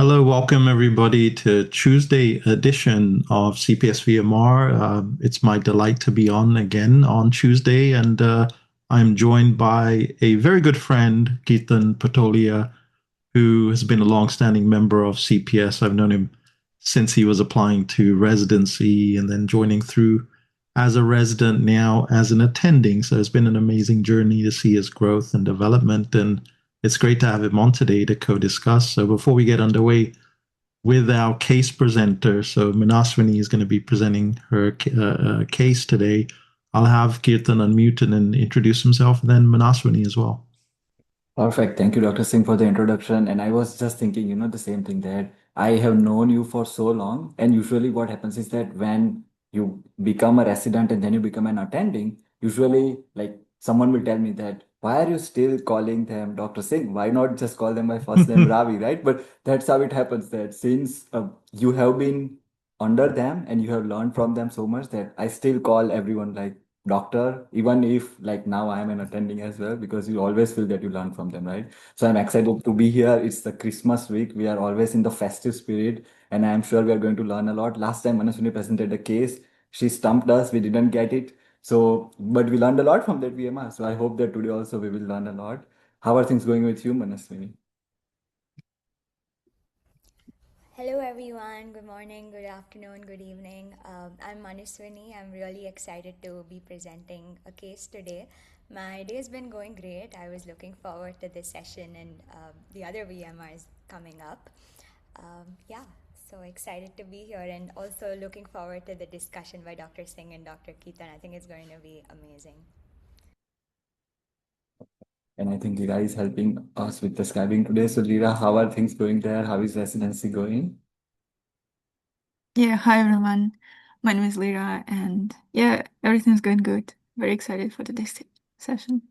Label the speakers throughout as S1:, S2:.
S1: Hello, welcome everybody to Tuesday edition of CPS VMR. It's my delight to be on again on Tuesday, and I'm joined by a very good friend, Kirtan Patolia, who has been a long-standing member of CPS. I've known him since he was applying to residency and then joining through as a resident, now as an attending. So it's been an amazing journey to see his growth and development, and it's great to have him on today to co-discuss. So before we get underway with our case presenter, so Manaswini is going to be presenting her case today. I'll have Kirtan unmute and introduce himself, and then Manaswini as well.
S2: Perfect. Thank you, Dr. Singh, for the introduction. And I was just thinking, the same thing that I have known you for so long. And usually what happens is that when you become a resident and then you become an attending, usually like someone will tell me that, why are you still calling them Dr. Singh? Why not just call them by first name Ravi, right? But that's how it happens that since you have been under them and you have learned from them so much that I still call everyone like doctor, even if like now I am an attending as well, because you always feel that you learn from them, right? So I'm excited to be here. It's the Christmas week. We are always in the festive spirit, and I'm sure we are going to learn a lot. Last time Manaswini presented a case, she stumped us, we didn't get it. So, but we learned a lot from that VMR. So I hope that today also we will learn a lot. How are things going with you, Manaswini?
S3: Hello everyone, good morning, good afternoon, good evening. I'm Manuswini. I'm really excited to be presenting a case today. My day has been going great. I was looking forward to this session and the other VMRs coming up. Yeah, so excited to be here and also looking forward to the discussion by Dr. Singh and Dr. Keetan. I think it's going to be amazing.
S2: And I think Lira is helping us with the scribing today. So Lira, how are things going there? How is residency going?
S4: Yeah, hi everyone. My name is Lyra, and yeah, everything's going good. Very excited for today's session.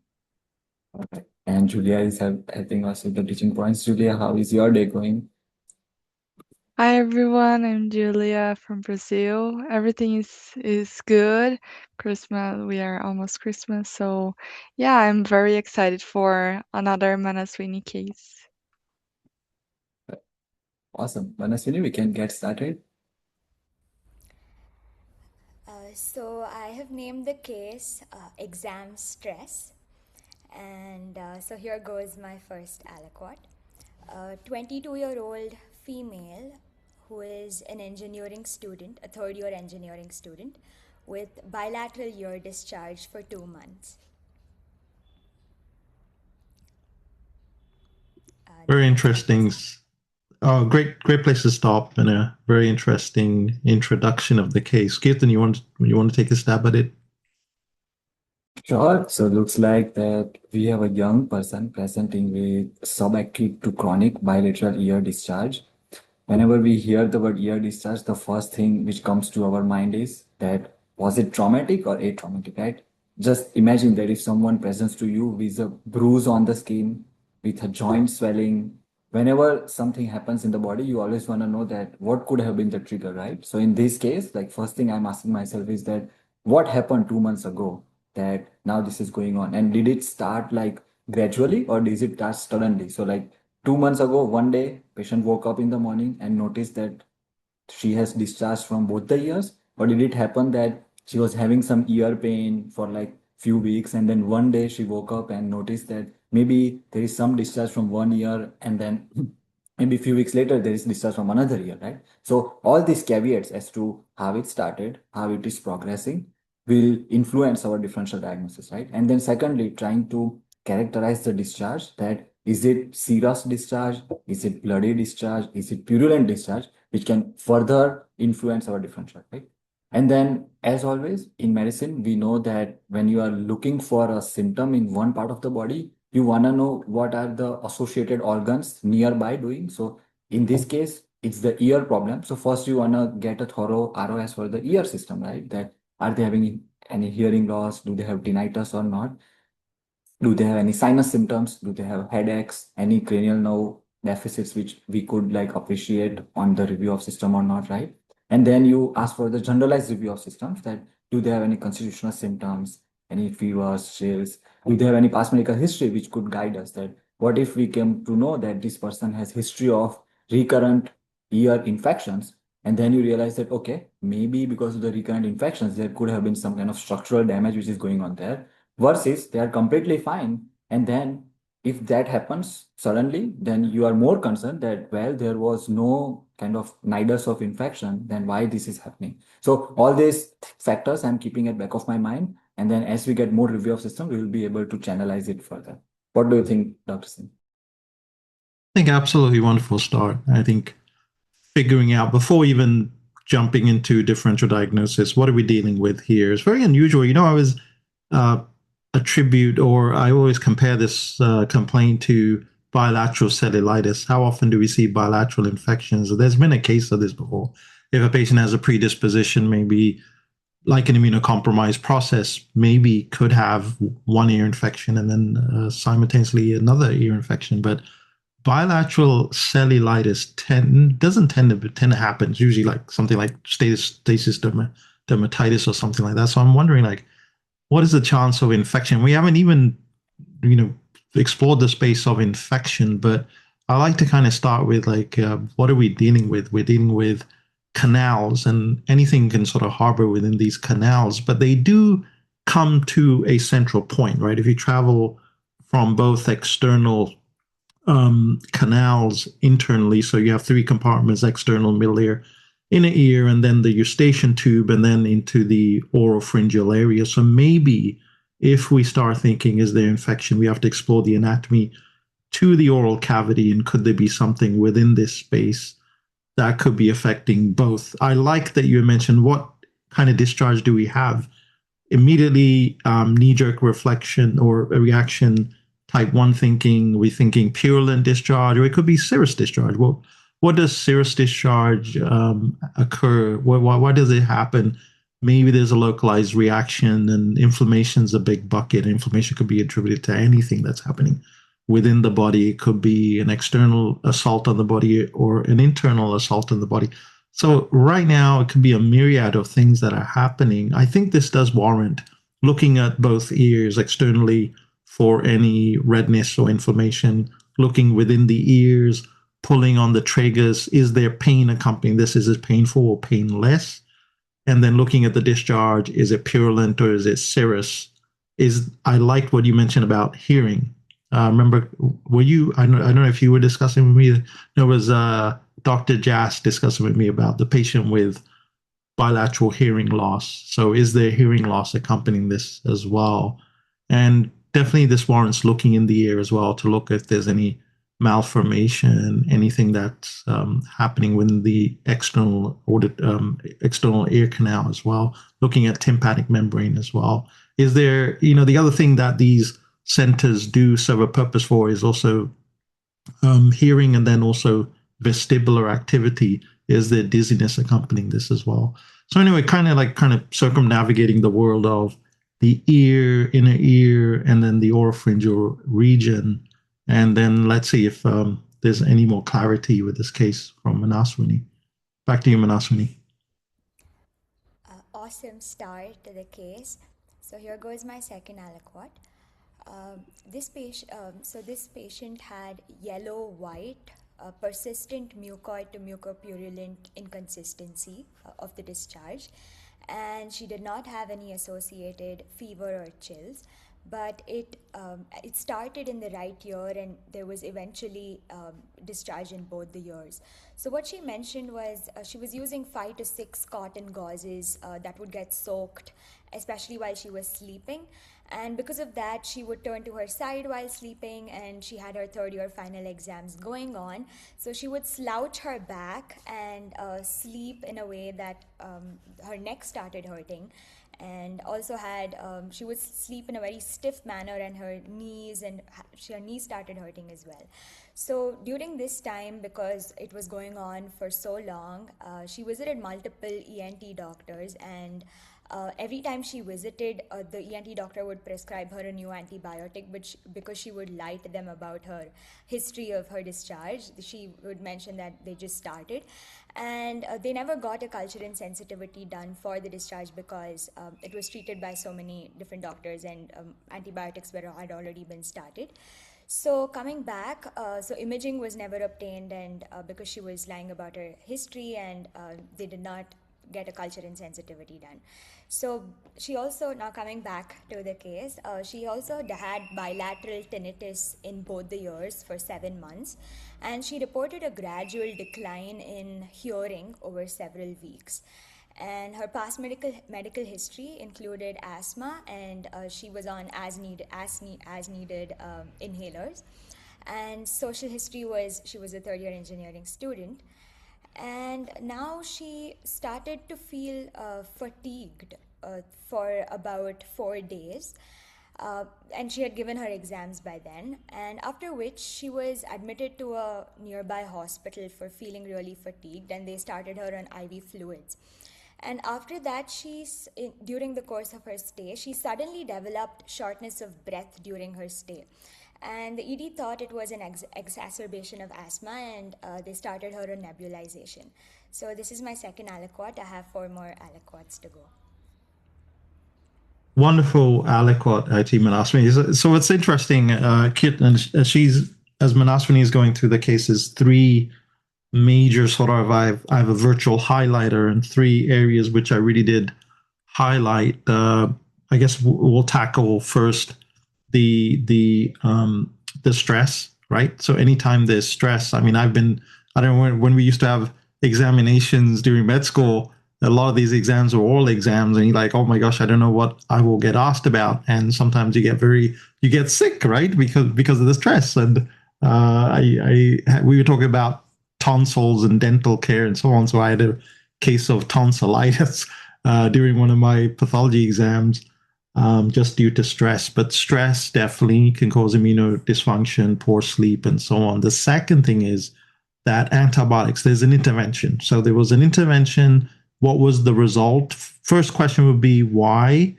S2: Okay. And Julia is helping us with the teaching points. Julia, how is your day going?
S5: Hi everyone, I'm Julia from Brazil. Everything is good. Christmas, we are almost Christmas, so yeah, I'm very excited for another Manaswini case.
S2: Awesome. Manaswini, we can get started.
S3: So I have named the case exam stress. And so here goes my first aliquot. A 22-year-old female who is an engineering student, a third-year engineering student, with bilateral ear discharge for 2 months.
S1: Very interesting. Oh, great place to stop, and a very interesting introduction of the case. Kirtan, you want to take a stab at it?
S2: Sure. So looks like that we have a young person presenting with subacute to chronic bilateral ear discharge. Whenever we hear the word ear discharge, the first thing which comes to our mind is that was it traumatic or atraumatic, right? Just imagine that if someone presents to you with a bruise on the skin, with a joint swelling, whenever something happens in the body, you always want to know that what could have been the trigger, right? So in this case, like first thing I'm asking myself is that what happened 2 months ago that now this is going on? And did it start like gradually or did it start suddenly? So like 2 months ago, one day, patient woke up in the morning and noticed that she has discharged from both the ears, or did it happen that she was having some ear pain for like few weeks and then one day she woke up and noticed that maybe there is some discharge from one ear and then maybe a few weeks later there is discharge from another ear, right? So all these caveats as to how it started, how it is progressing will influence our differential diagnosis, right? And then secondly, trying to characterize the discharge, that is it serous discharge, is it bloody discharge, is it purulent discharge, which can further influence our differential, right? And then, as always, in medicine, we know that when you are looking for a symptom in one part of the body, you want to know what are the associated organs nearby doing. So, in this case, it's the ear problem. So, first, you want to get a thorough ROS for the ear system, right? That are they having any hearing loss? Do they have tinnitus or not? Do they have any sinus symptoms? Do they have headaches? Any cranial nerve deficits which we could like appreciate on the review of system or not, right? And then you ask for the generalized review of systems, that do they have any constitutional symptoms, any fevers, chills? Do they have any past medical history which could guide us, that what if we came to know that this person has history of recurrent ear infections. And then you realize that, okay, maybe because of the recurrent infections, there could have been some kind of structural damage which is going on there, versus they are completely fine. And then if that happens suddenly, then you are more concerned that, well, there was no kind of nidus of infection, then why this is happening. So all these factors I'm keeping at back of my mind. And then as we get more review of system, we will be able to channelize it further. What do you think, Dr. Singh?
S1: I think absolutely wonderful start. I think figuring out before even jumping into differential diagnosis, what are we dealing with here? It's very unusual. I always attribute, or I always compare this complaint to bilateral cellulitis. How often do we see bilateral infections? There's been a case of this before. If a patient has a predisposition, maybe like an immunocompromised process, maybe could have one ear infection and then simultaneously another ear infection. But bilateral cellulitis doesn't tend to happen. It's usually like something like stasis dermatitis or something like that. So I'm wondering, like, what is the chance of infection? We haven't even, explored the space of infection, but I like to kind of start with like, what are we dealing with? We're dealing with canals, and anything can sort of harbor within these canals, but they do come to a central point, right? If you travel from both external canals internally, so you have three compartments: external, middle ear, inner ear, and then the eustachian tube, and then into the oropharyngeal area. So maybe if we start thinking, is there infection, we have to explore the anatomy to the oral cavity, and could there be something within this space that could be affecting both? I like that you mentioned what kind of discharge do we have. Immediately, knee-jerk reflection or a reaction, type 1 thinking, we're thinking purulent discharge, or it could be serous discharge. Well, what does serous discharge occur? Why does it happen? Maybe there's a localized reaction, and inflammation is a big bucket. Inflammation could be attributed to anything that's happening within the body. It could be an external assault on the body or an internal assault on the body. So right now, it could be a myriad of things that are happening. I think this does warrant looking at both ears externally for any redness or inflammation, looking within the ears, pulling on the tragus. Is there pain accompanying this? Is it painful or painless? And then looking at the discharge, is it purulent or is it serous? I liked what you mentioned about hearing. Remember, I don't know if you were discussing with me, there was Dr. Jas discussing with me about the patient with bilateral hearing loss. So is there hearing loss accompanying this as well? And definitely this warrants looking in the ear as well to look if there's any malformation, anything that's happening within the external ear canal as well, looking at tympanic membrane as well. Is there, the other thing that these centers do serve a purpose for is also hearing, and then also vestibular activity. Is there dizziness accompanying this as well? So anyway, kind of circumnavigating the world of the ear, inner ear, and then the oropharyngeal region. And then let's see if there's any more clarity with this case from Manaswini. Back to you, Manaswini.
S3: Awesome start to the case. So here goes my second aliquot. This patient had yellow-white, persistent mucoid to mucopurulent inconsistency of the discharge, and she did not have any associated fever or chills. But it started in the right ear, and there was eventually discharge in both the ears. So what she mentioned was she was using 5 to 6 cotton gauzes that would get soaked, especially while she was sleeping. And because of that, she would turn to her side while sleeping, and she had her third year final exams going on. So she would slouch her back and sleep in a way that her neck started hurting. And also she would sleep in a very stiff manner, and her knees started hurting as well. So during this time, because it was going on for so long, she visited multiple ENT doctors, and every time she visited, the ENT doctor would prescribe her a new antibiotic, because she would lie to them about her history of her discharge. She would mention that they just started, and they never got a culture and sensitivity done for the discharge, because it was treated by so many different doctors, and antibiotics had already been started. So coming back, so imaging was never obtained, and because she was lying about her history, and they did not get a culture and sensitivity done. So she also, now coming back to the case, she also had bilateral tinnitus in both the ears for 7 months, and she reported a gradual decline in hearing over several weeks. And her past medical history included asthma, and she was on as needed inhalers. And social history was she was a third year engineering student, and now she started to feel fatigued for about 4 days. And she had given her exams by then, and after which she was admitted to a nearby hospital for feeling really fatigued, and they started her on IV fluids. And after that, during the course of her stay, she suddenly developed shortness of breath during her stay. And the ED thought it was an exacerbation of asthma, and they started her on nebulization. So this is my second aliquot. I have 4 more aliquots to go.
S1: Wonderful aliquot, IT Manaswini. So what's interesting, Kirtan, as Manaswini is going through the cases, 3 major sort of, I have a virtual highlighter in 3 areas which I really did highlight. I guess we'll tackle first the stress, right? So anytime there's stress, I mean, I don't know, when we used to have examinations during med school, a lot of these exams were oral exams, and you're like, oh my gosh, I don't know what I will get asked about. And sometimes you get sick, right? Because of the stress. And we were talking about tonsils and dental care and so on. So I had a case of tonsillitis during one of my pathology exams, just due to stress. But stress definitely can cause immunodysfunction, poor sleep, and so on. The second thing is that antibiotics, there's an intervention. So there was an intervention. What was the result? First question would be why.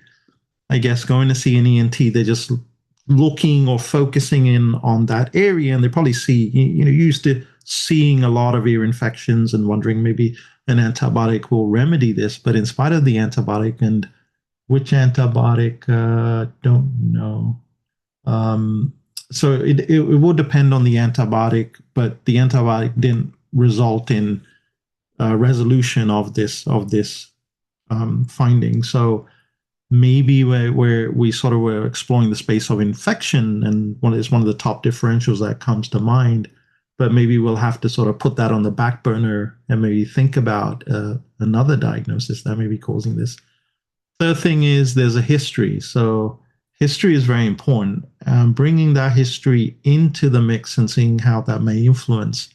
S1: I guess going to see an ENT, they're just looking or focusing in on that area, and they probably see, used to seeing a lot of ear infections and wondering maybe an antibiotic will remedy this. But in spite of the antibiotic, and which antibiotic, don't know. So it will depend on the antibiotic, but the antibiotic didn't result in resolution of this finding. So maybe where we sort of were exploring the space of infection, and it's one of the top differentials that comes to mind, but maybe we'll have to sort of put that on the back burner and maybe think about another diagnosis that may be causing this. Third thing is there's a history. So history is very important. Bringing that history into the mix and seeing how that may influence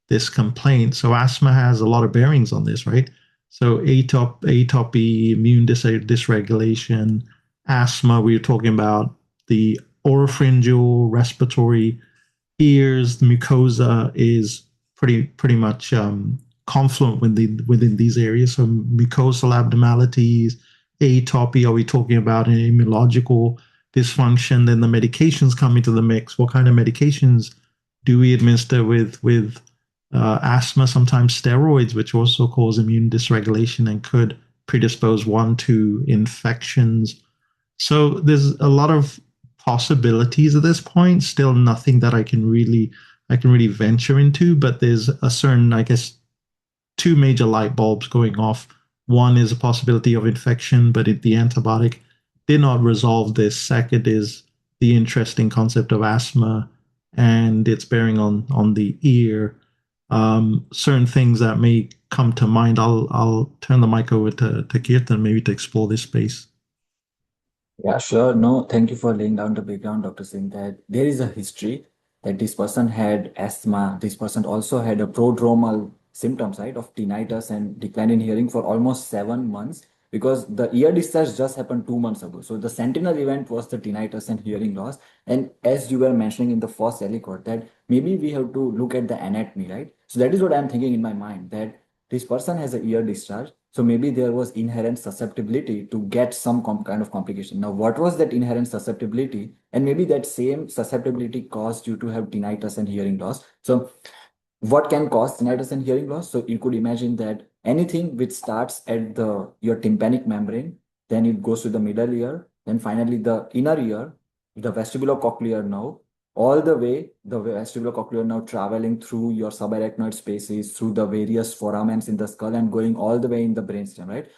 S1: this complaint. So asthma has a lot of bearings on this, right? So atopy, immune dysregulation, asthma, we were talking about the oropharyngeal, respiratory, ears, the mucosa is pretty much confluent within these areas. So mucosal abnormalities, atopy, are we talking about an immunological dysfunction? Then the medications come into the mix. What kind of medications do we administer with asthma? Sometimes steroids, which also cause immune dysregulation and could predispose one to infections. So there's a lot of possibilities at this point. Still nothing that I can really venture into, but there's a certain, I guess, 2 major light bulbs going off. One is a possibility of infection, but the antibiotic did not resolve this. Second is the interesting concept of asthma and its bearing on the ear. Certain things that may come to mind. I'll turn the mic over to Kirtan maybe to explore this space.
S2: Yeah, sure. No, thank you for laying down the background, Dr. Singh, that there is a history that this person had asthma. This person also had a prodromal symptoms, right, of tinnitus and decline in hearing for almost 7 months, because the ear discharge just happened 2 months ago. So the sentinel event was the tinnitus and hearing loss. And as you were mentioning in the first aliquot, that maybe we have to look at the anatomy, right? So that is what I'm thinking in my mind, that this person has an ear discharge. So maybe there was inherent susceptibility to get some kind of complication. Now, what was that inherent susceptibility? And maybe that same susceptibility caused you to have tinnitus and hearing loss. So what can cause tinnitus and hearing loss? So you could imagine that anything which starts at your tympanic membrane, then it goes to the middle ear, then finally the inner ear, the vestibulocochlear nerve, all the way, the vestibulocochlear nerve traveling through your subarachnoid spaces, through the various foramens in the skull and going all the way in the brainstem, right?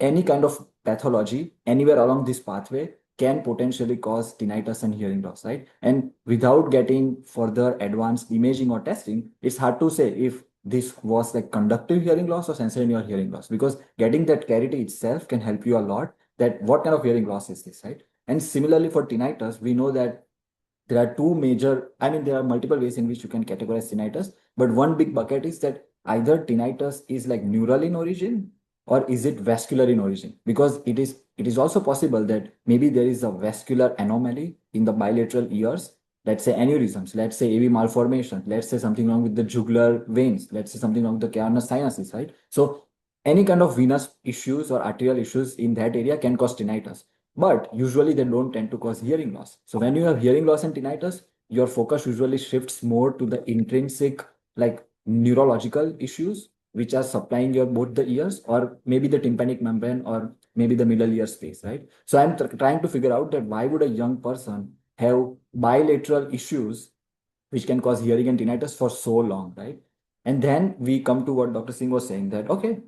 S2: Any kind of pathology anywhere along this pathway can potentially cause tinnitus and hearing loss, right? And without getting further advanced imaging or testing, it's hard to say if this was like conductive hearing loss or sensory neural hearing loss, because getting that clarity itself can help you a lot that what kind of hearing loss is this, right? And similarly for tinnitus, we know that there are two major, I mean, there are multiple ways in which you can categorize tinnitus, but one big bucket is that either tinnitus is like neural in origin or is it vascular in origin? Because it is also possible that maybe there is a vascular anomaly in the bilateral ears, let's say aneurysms, let's say AV malformation, let's say something wrong with the jugular veins, let's say something wrong with the cavernous sinuses, right? So any kind of venous issues or arterial issues in that area can cause tinnitus, but usually they don't tend to cause hearing loss. So when you have hearing loss and tinnitus, your focus usually shifts more to the intrinsic, like neurological issues, which are supplying your both the ears, or maybe the tympanic membrane, or maybe the middle ear space, right? So I'm trying to figure out that why would a young person have bilateral issues which can cause hearing and tinnitus for so long, right? And then we come to what Dr. Singh was saying, that okay,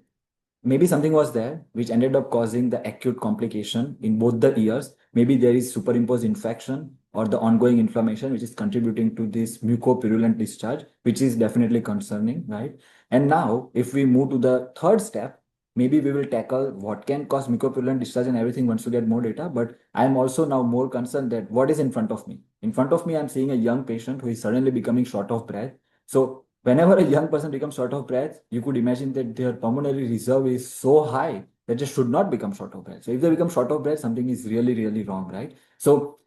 S2: maybe something was there which ended up causing the acute complication in both the ears. Maybe there is superimposed infection or the ongoing inflammation, which is contributing to this mucopurulent discharge, which is definitely concerning, right? And now, if we move to the third step, maybe we will tackle what can cause mucopurulent discharge and everything once we get more data. But I'm also now more concerned that what is in front of me. In front of me, I'm seeing a young patient who is suddenly becoming short of breath. So whenever a young person becomes short of breath, you could imagine that their pulmonary reserve is so high that they should not become short of breath. So if they become short of breath, something is really, really wrong, right? So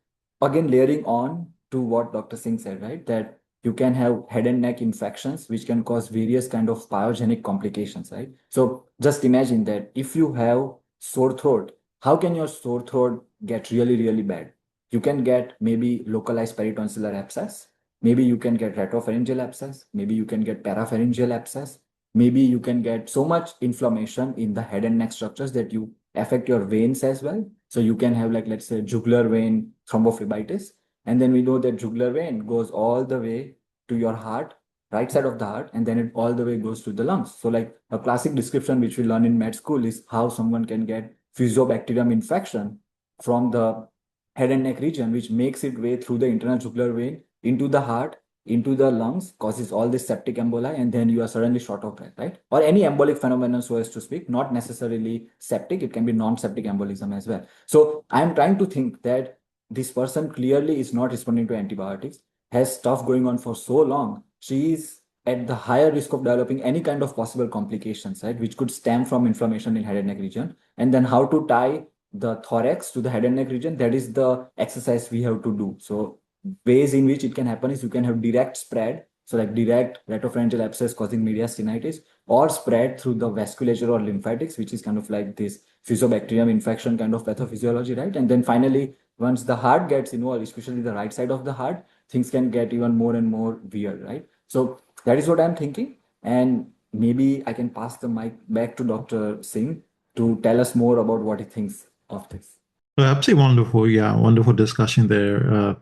S2: again, layering on to what Dr. Singh said, right, that you can have head and neck infections, which can cause various kind of pyogenic complications, right? So just imagine that if you have sore throat, how can your sore throat get really, really bad? You can get maybe localized peritonsillar abscess. Maybe you can get retropharyngeal abscess. Maybe you can get parapharyngeal abscess. Maybe you can get so much inflammation in the head and neck structures that you affect your veins as well. So you can have, like, let's say jugular vein thrombophlebitis. And then we know that jugular vein goes all the way to your heart, right side of the heart, and then it all the way goes to the lungs. So like a classic description which we learn in med school is how someone can get Fusobacterium infection from the head and neck region, which makes its way through the internal jugular vein into the heart, into the lungs, causes all this septic emboli, and then you are suddenly short of breath, right? Or any embolic phenomenon, so as to speak, not necessarily septic, it can be non-septic embolism as well. So I'm trying to think that this person clearly is not responding to antibiotics, has stuff going on for so long, she is at the higher risk of developing any kind of possible complications, right, which could stem from inflammation in head and neck region. And then how to tie the thorax to the head and neck region, that is the exercise we have to do. So ways in which it can happen is you can have direct spread, so like direct retropharyngeal abscess causing mediastinitis, or spread through the vasculature or lymphatics, which is kind of like this Fusobacterium infection kind of pathophysiology, right? And then finally, once the heart gets involved, especially the right side of the heart, things can get even more and more weird, right? So that is what I'm thinking. And maybe I can pass the mic back to Dr. Singh to tell us more about what he thinks of this.
S1: Absolutely wonderful. Yeah, wonderful discussion there,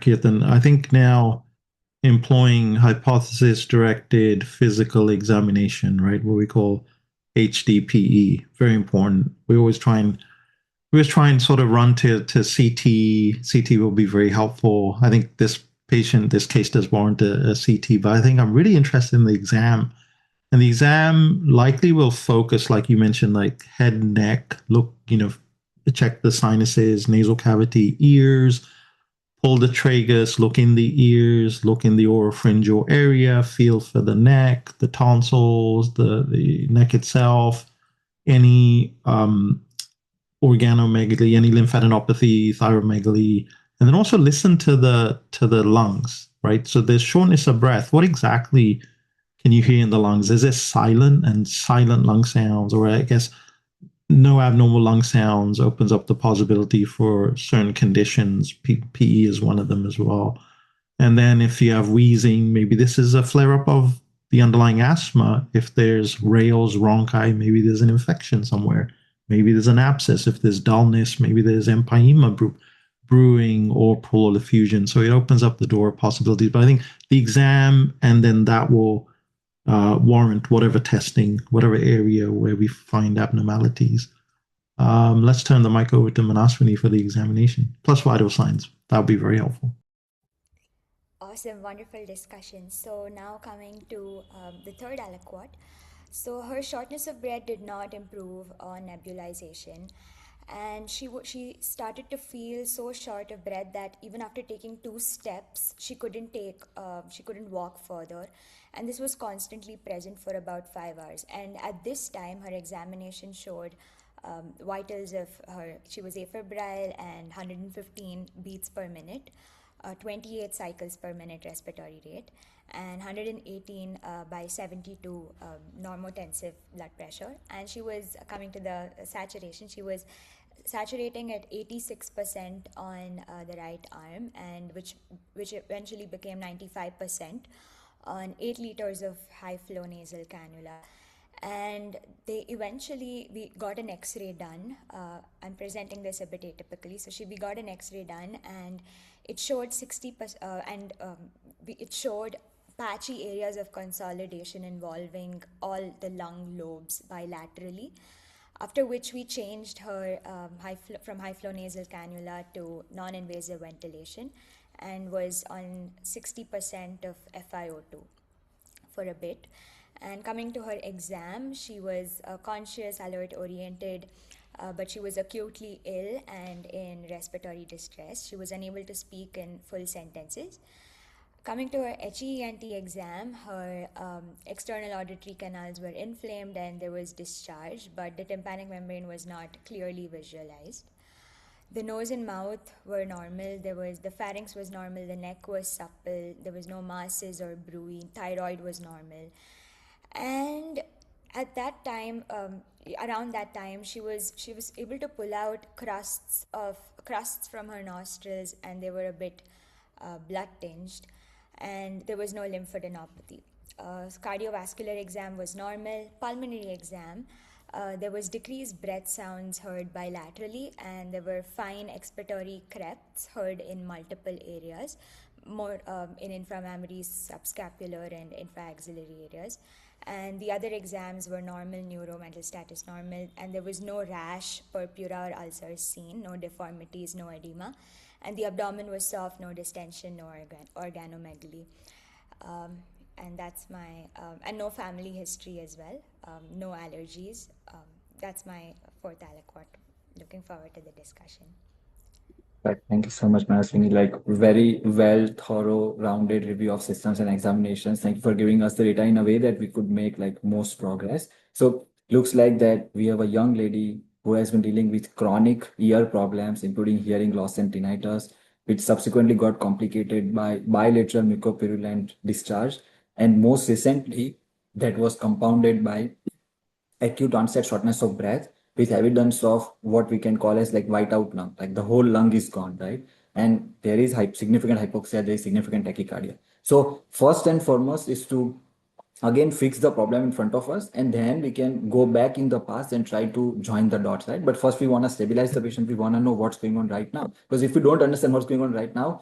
S1: Kirtan. I think now employing hypothesis-directed physical examination, right, what we call HDPE, very important. We always try and sort of run to CT. CT will be very helpful. I think this case does warrant a CT, but I think I'm really interested in the exam. And the exam likely will focus, like you mentioned, like head, neck, look, check the sinuses, nasal cavity, ears, pull the tragus, look in the ears, look in the oropharyngeal area, feel for the neck, the tonsils, the neck itself, any organomegaly, any lymphadenopathy, thyromegaly, and then also listen to the lungs, right? So there's shortness of breath. What exactly can you hear in the lungs? Is it silent lung sounds, or I guess no abnormal lung sounds opens up the possibility for certain conditions. PE is one of them as well. And then if you have wheezing, maybe this is a flare-up of the underlying asthma. If there's rales, rhonchi, maybe there's an infection somewhere. Maybe there's an abscess. If there's dullness, maybe there's empyema brewing or pleural effusion. So it opens up the door of possibilities. But I think the exam, and then that will warrant whatever testing, whatever area where we find abnormalities. Let's turn the mic over to Manaswini for the examination, plus vital signs. That would be very helpful.
S3: Awesome, wonderful discussion. So now coming to the third aliquot. So her shortness of breath did not improve on nebulization, and she started to feel so short of breath that even after taking 2 steps, she couldn't walk further, and this was constantly present for about 5 hours. And at this time, her examination showed vitals of her. She was afebrile and 115 beats per minute. 28 cycles per minute respiratory rate, and 118 by 72 normotensive blood pressure. And she was coming to the saturation. She was saturating at 86% on the right arm, and which eventually became 95% on 8 liters of high flow nasal cannula. And we got an x-ray done. I'm presenting this a bit atypically. So we got an x-ray done, and it showed 60%, it showed patchy areas of consolidation involving all the lung lobes bilaterally. After which we changed her from high flow nasal cannula to non-invasive ventilation, and was on 60% of FiO2 for a bit. And coming to her exam, she was conscious, alert, oriented, but she was acutely ill and in respiratory distress. She was unable to speak in full sentences. Coming to her HENT exam, her external auditory canals were inflamed and there was discharge, but the tympanic membrane was not clearly visualized. The nose and mouth were normal. The pharynx was normal. The neck was supple. There was no masses or bruit. Thyroid was normal. And at that time, around that time, she was able to pull out crusts from her nostrils, and they were a bit blood tinged, and there was no lymphadenopathy. Cardiovascular exam was normal. Pulmonary exam, there was decreased breath sounds heard bilaterally, and there were fine expiratory creps heard in multiple areas, more in inframammary, subscapular, and infraaxillary areas. And the other exams were normal, neuro, mental status normal, and there was no rash, purpura, or ulcers seen, no deformities, no edema, and the abdomen was soft, no distension, no organomegaly. And that's my, and no family history as well, no allergies. That's my fourth aliquot. Looking forward to the discussion.
S2: Right. Thank you so much, Manaswini. Like very well, thorough, rounded review of systems and examinations. Thank you for giving us the data in a way that we could make like most progress. So looks like that we have a young lady who has been dealing with chronic ear problems, including hearing loss and tinnitus, which subsequently got complicated by bilateral mucopurulent discharge. And most recently, that was compounded by acute onset shortness of breath with evidence of what we can call as like whiteout lung, like the whole lung is gone, right? And there is significant hypoxia, there is significant tachycardia. So first and foremost is to again fix the problem in front of us, and then we can go back in the past and try to join the dots, right? But first we want to stabilize the patient. We want to know what's going on right now, because if we don't understand what's going on right now,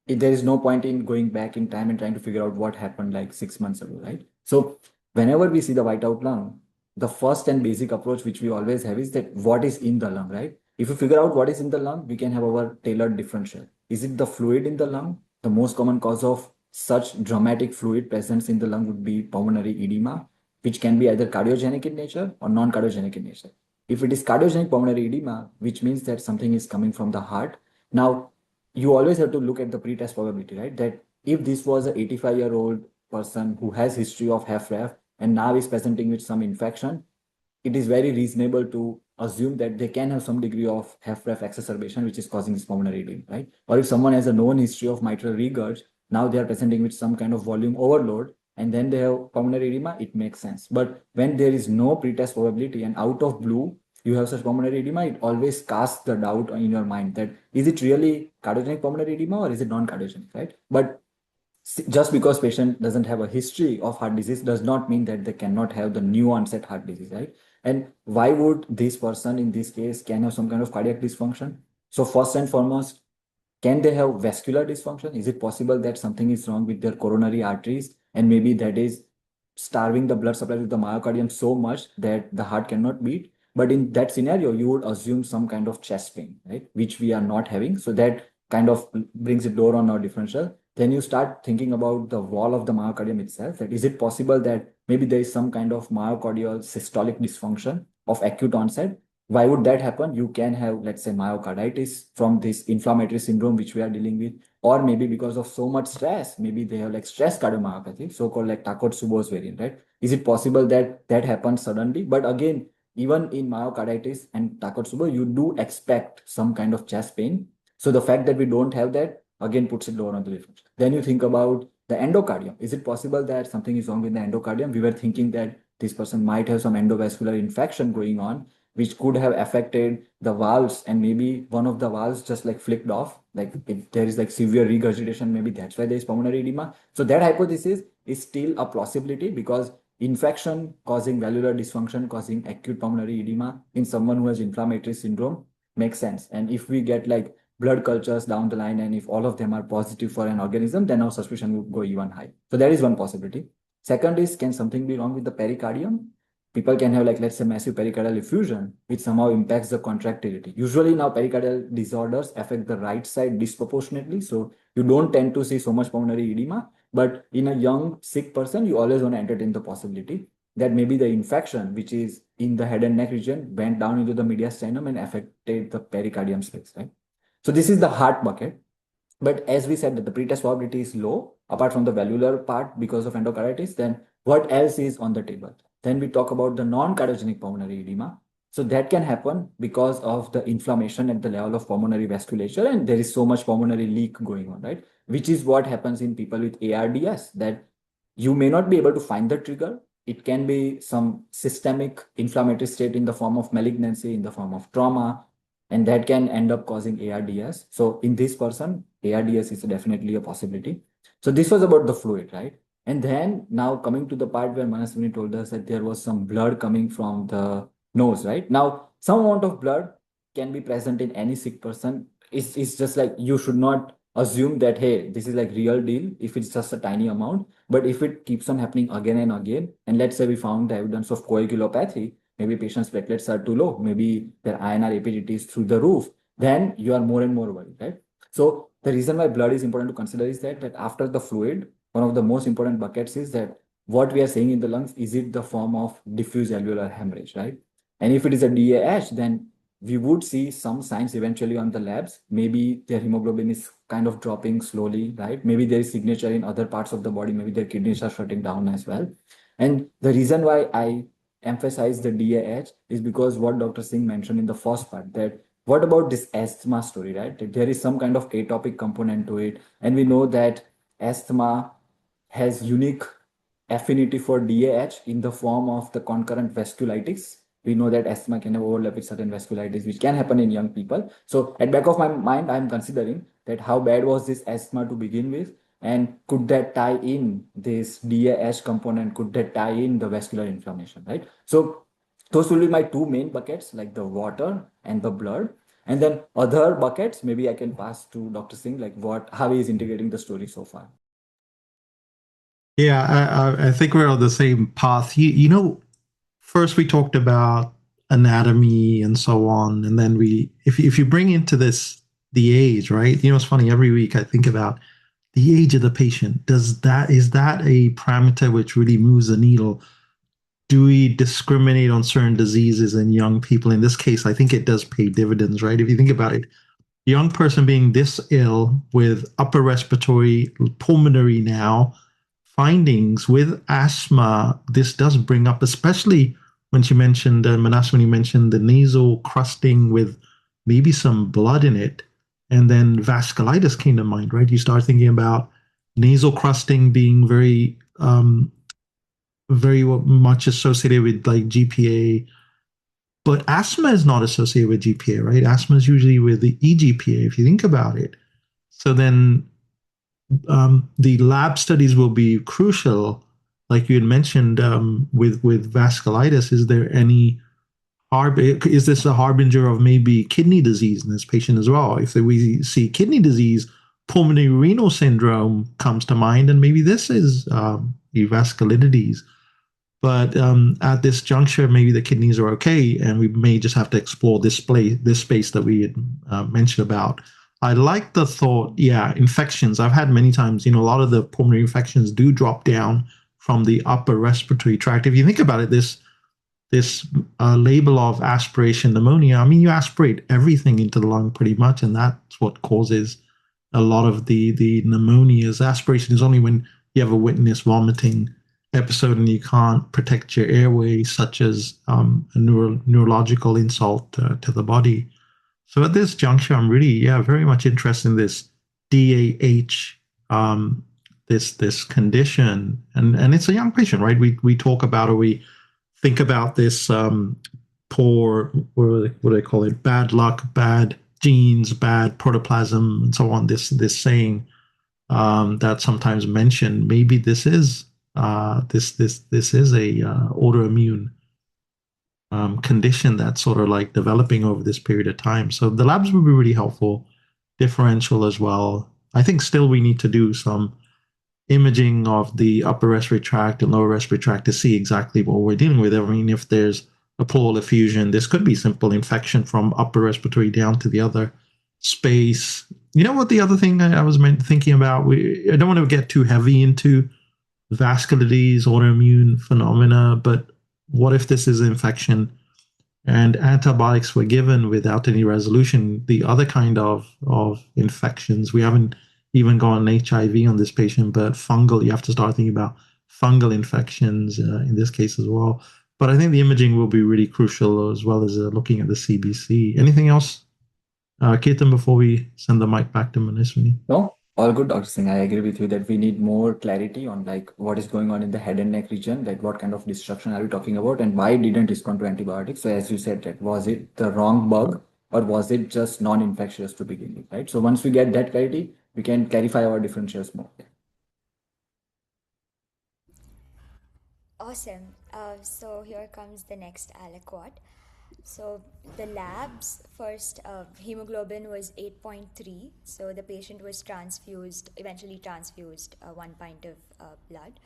S2: there is no point in going back in time and trying to figure out what happened like 6 months ago, right? So whenever we see the whiteout lung, the first and basic approach which we always have is that what is in the lung, right? If you figure out what is in the lung, we can have our tailored differential. Is it the fluid in the lung? The most common cause of such dramatic fluid presence in the lung would be pulmonary edema, which can be either cardiogenic in nature or non-cardiogenic in nature. If it is cardiogenic pulmonary edema, which means that something is coming from the heart. Now, you always have to look at the pretest probability, right? That if this was an 85-year-old person who has history of HFrEF and now is presenting with some infection, it is very reasonable to assume that they can have some degree of HFrEF exacerbation, which is causing this pulmonary edema, right? Or if someone has a known history of mitral regurg, now they are presenting with some kind of volume overload, and then they have pulmonary edema, it makes sense. But when there is no pretest probability and out of blue, you have such pulmonary edema, it always casts the doubt in your mind that is it really cardiogenic pulmonary edema or is it non-cardiogenic, right? But just because patient doesn't have a history of heart disease does not mean that they cannot have the new onset heart disease, right? And why would this person in this case can have some kind of cardiac dysfunction? So first and foremost, Can they have vascular dysfunction? Is it possible that something is wrong with their coronary arteries and maybe that is starving the blood supply to the myocardium so much that the heart cannot beat? But in that scenario, you would assume some kind of chest pain, right? Which we are not having. So that kind of brings it lower on our differential. Then you start thinking about the wall of the myocardium itself. That is it possible that maybe there is some kind of myocardial systolic dysfunction of acute onset? Why would that happen? You can have, let's say, myocarditis from this inflammatory syndrome which we are dealing with, or maybe because of so much stress, maybe they have like stress cardiomyopathy, so-called like Takotsubo's variant, right? Is it possible that that happens suddenly? But again, even in myocarditis and Takotsubo, you do expect some kind of chest pain. So the fact that we don't have that again puts it lower on the difference. Then you think about the endocardium. Is it possible that something is wrong with the endocardium? We were thinking that this person might have some endovascular infection going on, which could have affected the valves, and maybe one of the valves just like flicked off. Like if there is like severe regurgitation, maybe that's why there is pulmonary edema. So that hypothesis is still a plausibility, because infection causing valvular dysfunction, causing acute pulmonary edema in someone who has inflammatory syndrome makes sense. And if we get like blood cultures down the line, and if all of them are positive for an organism, then our suspicion would go even high. So that is one possibility. Second is, can something be wrong with the pericardium? People can have like, let's say, massive pericardial effusion, which somehow impacts the contractility. Usually now pericardial disorders affect the right side disproportionately. So you don't tend to see so much pulmonary edema, but in a young sick person, you always want to entertain the possibility that maybe the infection, which is in the head and neck region, went down into the mediastinum and affected the pericardium space, right? So this is the heart bucket. But as we said that the pretest probability is low, apart from the valvular part because of endocarditis, then what else is on the table? Then we talk about the non-cardiogenic pulmonary edema. So that can happen because of the inflammation at the level of pulmonary vasculature, and there is so much pulmonary leak going on, right? Which is what happens in people with ARDS, that you may not be able to find the trigger. It can be some systemic inflammatory state in the form of malignancy, in the form of trauma, and that can end up causing ARDS. So in this person, ARDS is definitely a possibility. So this was about the fluid, right? And then now coming to the part where Manaswini told us that there was some blood coming from the nose, right? Now, some amount of blood can be present in any sick person. It's just like, you should not assume that, hey, this is like real deal if it's just a tiny amount. But if it keeps on happening again and again, and let's say we found the evidence of coagulopathy, maybe patients' platelets are too low, maybe their INR APGT is through the roof, then you are more and more worried, right? So the reason why blood is important to consider is that after the fluid, one of the most important buckets is that what we are saying in the lungs, is it the form of diffuse alveolar hemorrhage, right? And if it is a DAH, then we would see some signs eventually on the labs. Maybe their hemoglobin is kind of dropping slowly, right? Maybe there is signature in other parts of the body. Maybe their kidneys are shutting down as well. And the reason why I emphasize the DAH is because what Dr. Singh mentioned in the first part, that what about this asthma story, right? There is some kind of atopic component to it. And we know that asthma has unique affinity for DAH in the form of the concurrent vasculitis. We know that asthma can have overlap with certain vasculitis, which can happen in young people. So at back of my mind, I'm considering that how bad was this asthma to begin with? And could that tie in this DAH component? Could that tie in the vascular inflammation, right? So those will be my two main buckets, like the water and the blood. And then other buckets, maybe I can pass to Dr. Singh, like how he is integrating the story so far.
S1: Yeah, I think we're on the same path. You know, first we talked about anatomy and so on, and then if you bring into this the age, right? You know, it's funny. Every week I think about the age of the patient. Is that a parameter which really moves the needle? Do we discriminate on certain diseases in young people? In this case, I think it does pay dividends, right? If you think about it, young person being this ill with upper respiratory, pulmonary now findings with asthma, this does bring up, especially when she mentioned, Manaswini mentioned the nasal crusting with maybe some blood in it, and then vasculitis came to mind, right? You start thinking about nasal crusting being very much associated with like GPA, but asthma is not associated with GPA, right? Asthma is usually with the eGPA, if you think about it. So then the lab studies will be crucial. Like you had mentioned with vasculitis, is there any is this a harbinger of maybe kidney disease in this patient as well? If we see kidney disease, pulmonary renal syndrome comes to mind, and maybe this is vasculitis. But at this juncture, maybe the kidneys are okay, and we may just have to explore this space that we had mentioned about. I like the thought, infections. I've had many times, a lot of the pulmonary infections do drop down from the upper respiratory tract. If you think about it, this label of aspiration pneumonia, I mean, you aspirate everything into the lung pretty much, and that's what causes a lot of the pneumonias. Aspiration is only when you have a witness vomiting episode and you can't protect your airway, such as a neurological insult to the body. So at this juncture, I'm really, very much interested in this DAH, this condition, and it's a young patient, right? We talk about, or we think about this poor, what do they call it? Bad luck, bad genes, bad protoplasm, and so on. This saying that sometimes mentioned. Maybe this is this is a autoimmune condition that's sort of like developing over this period of time. So the labs would be really helpful, differential as well. I think still we need to do some imaging of the upper respiratory tract and lower respiratory tract to see exactly what we're dealing with. I mean, if there's a pleural effusion, this could be simple infection from upper respiratory down to the other space. You know what, the other thing I was thinking about, I don't want to get too heavy into vascular disease, autoimmune phenomena, but what if this is infection and antibiotics were given without any resolution? The other kind of infections, we haven't even gone HIV on this patient, but fungal, you have to start thinking about fungal infections in this case as well. But I think the imaging will be really crucial, as well as looking at the CBC. Anything else, Kirtan, before we send the mic back to Maniswini?
S2: No, all good, Dr. Singh. I agree with you that we need more clarity on like what is going on in the head and neck region, like what kind of destruction are we talking about and why it didn't respond to antibiotics. So as you said, that was it the wrong bug or was it just non-infectious to begin with, right? So once we get that clarity, we can clarify our differentials more.
S3: Awesome. So here comes the next aliquot. So the labs, first hemoglobin was 8.3. So the patient was eventually transfused 1 pint of blood.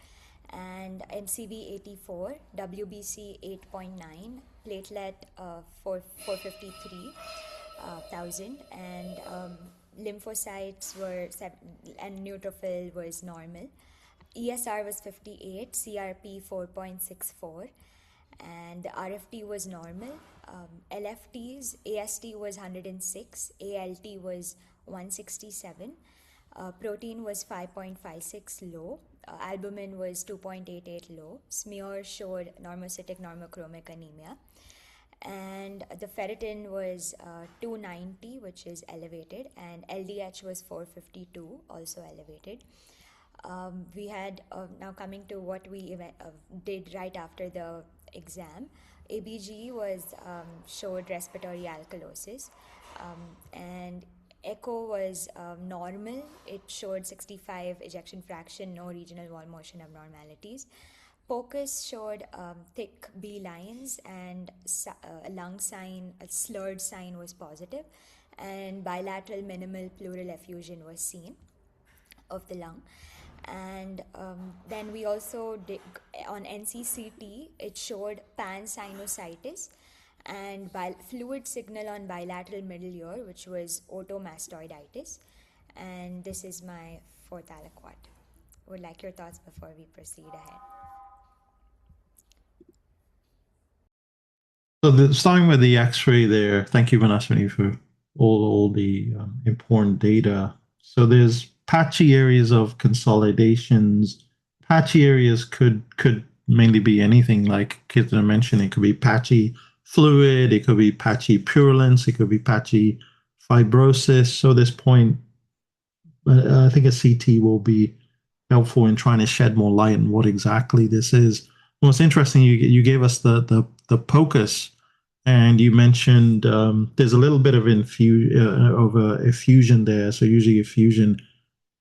S3: And NCV 84, WBC 8.9, platelet 453,000, and lymphocytes were and neutrophil was normal. ESR was 58, CRP 4.64, and the RFT was normal. LFTs, AST was 106, ALT was 167, protein was 5.56 low, albumin was 2.88 low, smear showed normocytic normochromic anemia, and the ferritin was 290, which is elevated, and LDH was 452, also elevated. We had, now coming to what we did right after the exam, ABG showed respiratory alkalosis, and echo was normal. It showed 65 ejection fraction, no regional wall motion abnormalities. POCUS showed thick B lines, and a lung sign, a slurred sign was positive, and bilateral minimal pleural effusion was seen of the lung. And then we also did, on NCCT, it showed pansinusitis and fluid signal on bilateral middle ear, which was otomastoiditis. And this is my fourth aliquot. Would like your thoughts before we proceed ahead.
S1: So starting with the X-ray there, thank you, Manaswini, for all the important data. So there's patchy areas of consolidations. Patchy areas could mainly be anything, like Kirtan mentioned. It could be patchy fluid, it could be patchy purulence, it could be patchy fibrosis. So at this point, I think a CT will be helpful in trying to shed more light on what exactly this is. What's interesting, you gave us the POCUS, and you mentioned there's a little bit of effusion there. So usually effusion,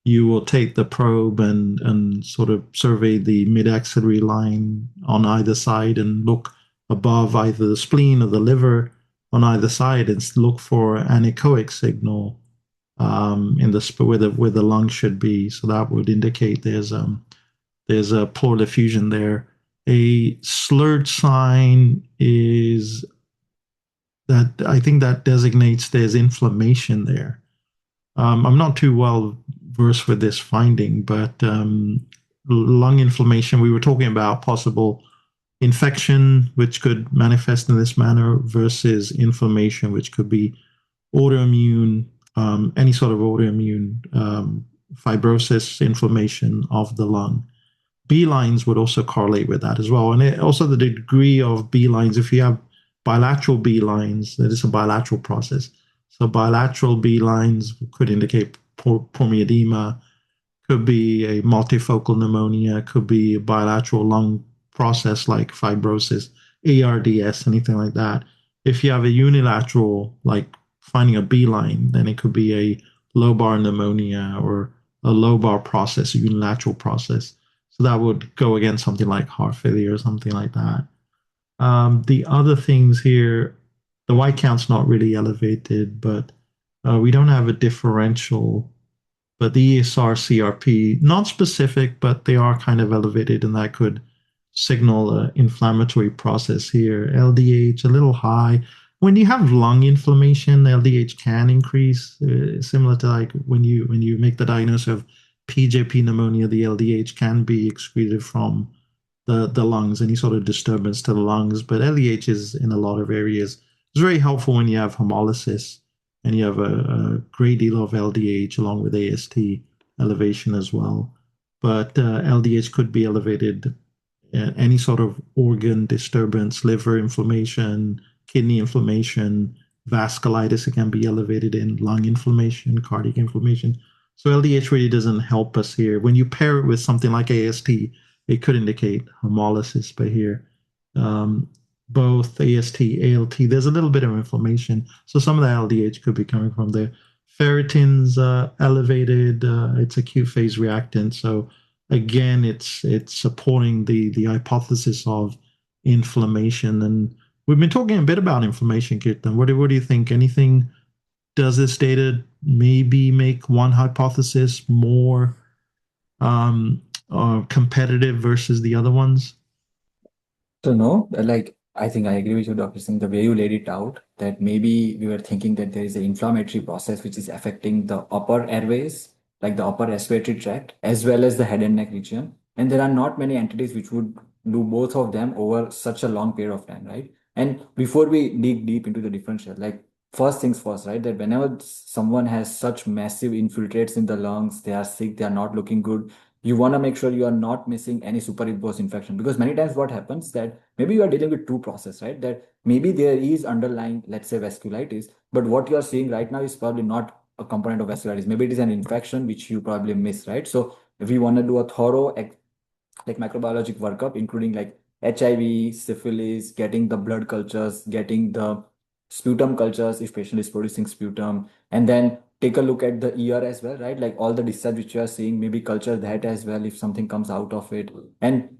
S1: you will take the probe and sort of survey the mid-axillary line on either side and look above either the spleen or the liver on either side and look for an anechoic signal in the where the lung should be. So that would indicate there's a pleural effusion there. A slurred sign is that I think that designates there's inflammation there. I'm not too well versed with this finding, but lung inflammation, we were talking about possible infection, which could manifest in this manner, versus inflammation, which could be autoimmune, any sort of autoimmune fibrosis, inflammation of the lung. B lines would also correlate with that as well. And also the degree of B lines, if you have bilateral B lines, that is a bilateral process. So bilateral B lines could indicate pulmonedema, could be a multifocal pneumonia, could be a bilateral lung process like fibrosis, ARDS, anything like that. If you have a unilateral, like finding a B line, then it could be a lobar pneumonia or a lobar process, a unilateral process. So that would go against something like heart failure or something like that. The other things here, the white count's not really elevated, but we don't have a differential. But the ESR, CRP, not specific, but they are kind of elevated, and that could signal an inflammatory process here. LDH, a little high. When you have lung inflammation, LDH can increase, similar to like when you make the diagnosis of PJP pneumonia, the LDH can be excreted from the lungs, any sort of disturbance to the lungs. But LDH is in a lot of areas. It's very helpful when you have hemolysis and you have a great deal of LDH along with AST elevation as well. But LDH could be elevated any sort of organ disturbance, liver inflammation, kidney inflammation, vasculitis, it can be elevated in lung inflammation, cardiac inflammation. So LDH really doesn't help us here. When you pair it with something like AST, it could indicate hemolysis, but here, both AST, ALT, there's a little bit of inflammation. So some of the LDH could be coming from there. Ferritin's elevated. It's acute phase reactant. So again, it's supporting the hypothesis of inflammation. And we've been talking a bit about inflammation, Kirtan. What do you think? Anything? Does this data maybe make one hypothesis more competitive versus the other ones?
S2: So no, like I think I agree with you, Dr. Singh, the way you laid it out, that maybe we were thinking that there is an inflammatory process which is affecting the upper airways, like the upper respiratory tract, as well as the head and neck region. And there are not many entities which would do both of them over such a long period of time, right? And before we dig deep into the differential, like first things first, right? That whenever someone has such massive infiltrates in the lungs, they are sick, they are not looking good, you want to make sure you are not missing any superimposed infection, because many times what happens that maybe you are dealing with two process, right? That maybe there is underlying, let's say, vasculitis, but what you are seeing right now is probably not a component of vasculitis. Maybe it is an infection which you probably miss, right? So if we want to do a thorough like microbiologic workup, including like HIV, syphilis, getting the blood cultures, getting the sputum cultures if patient is producing sputum, and then take a look at the ear as well, right? Like all the discharge which you are seeing, maybe culture that as well if something comes out of it. And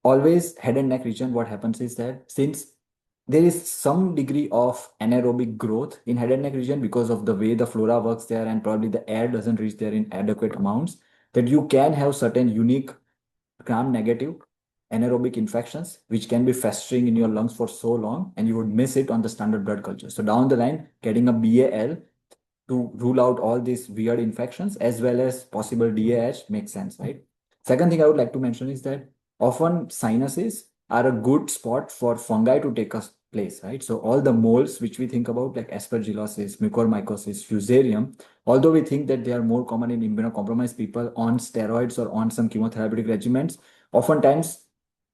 S2: always head and neck region, what happens is that since there is some degree of anaerobic growth in head and neck region because of the way the flora works there, and probably the air doesn't reach there in adequate amounts, that you can have certain unique gram-negative anaerobic infections which can be festering in your lungs for so long, and you would miss it on the standard blood culture. So down the line, getting a BAL to rule out all these weird infections as well as possible DAH makes sense, right? Second thing I would like to mention is that often sinuses are a good spot for fungi to take a place, right? So all the molds which we think about, like aspergillosis, mucormycosis, fusarium, although we think that they are more common in immunocompromised people on steroids or on some chemotherapeutic regimens, oftentimes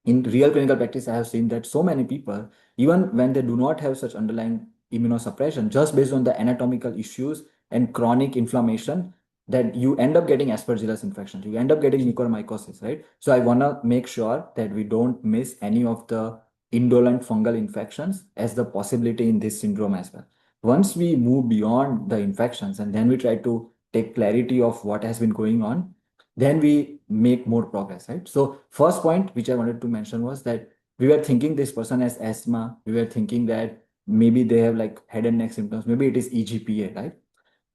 S2: in real clinical practice, I have seen that so many people, even when they do not have such underlying immunosuppression, just based on the anatomical issues and chronic inflammation, that you end up getting aspergillus infections, you end up getting mucormycosis, right? So I want to make sure that we don't miss any of the indolent fungal infections as the possibility in this syndrome as well. Once we move beyond the infections and then we try to take clarity of what has been going on, then we make more progress, right? So first point which I wanted to mention was that we were thinking this person has asthma. We were thinking that maybe they have like head and neck symptoms. Maybe it is EGPA, right?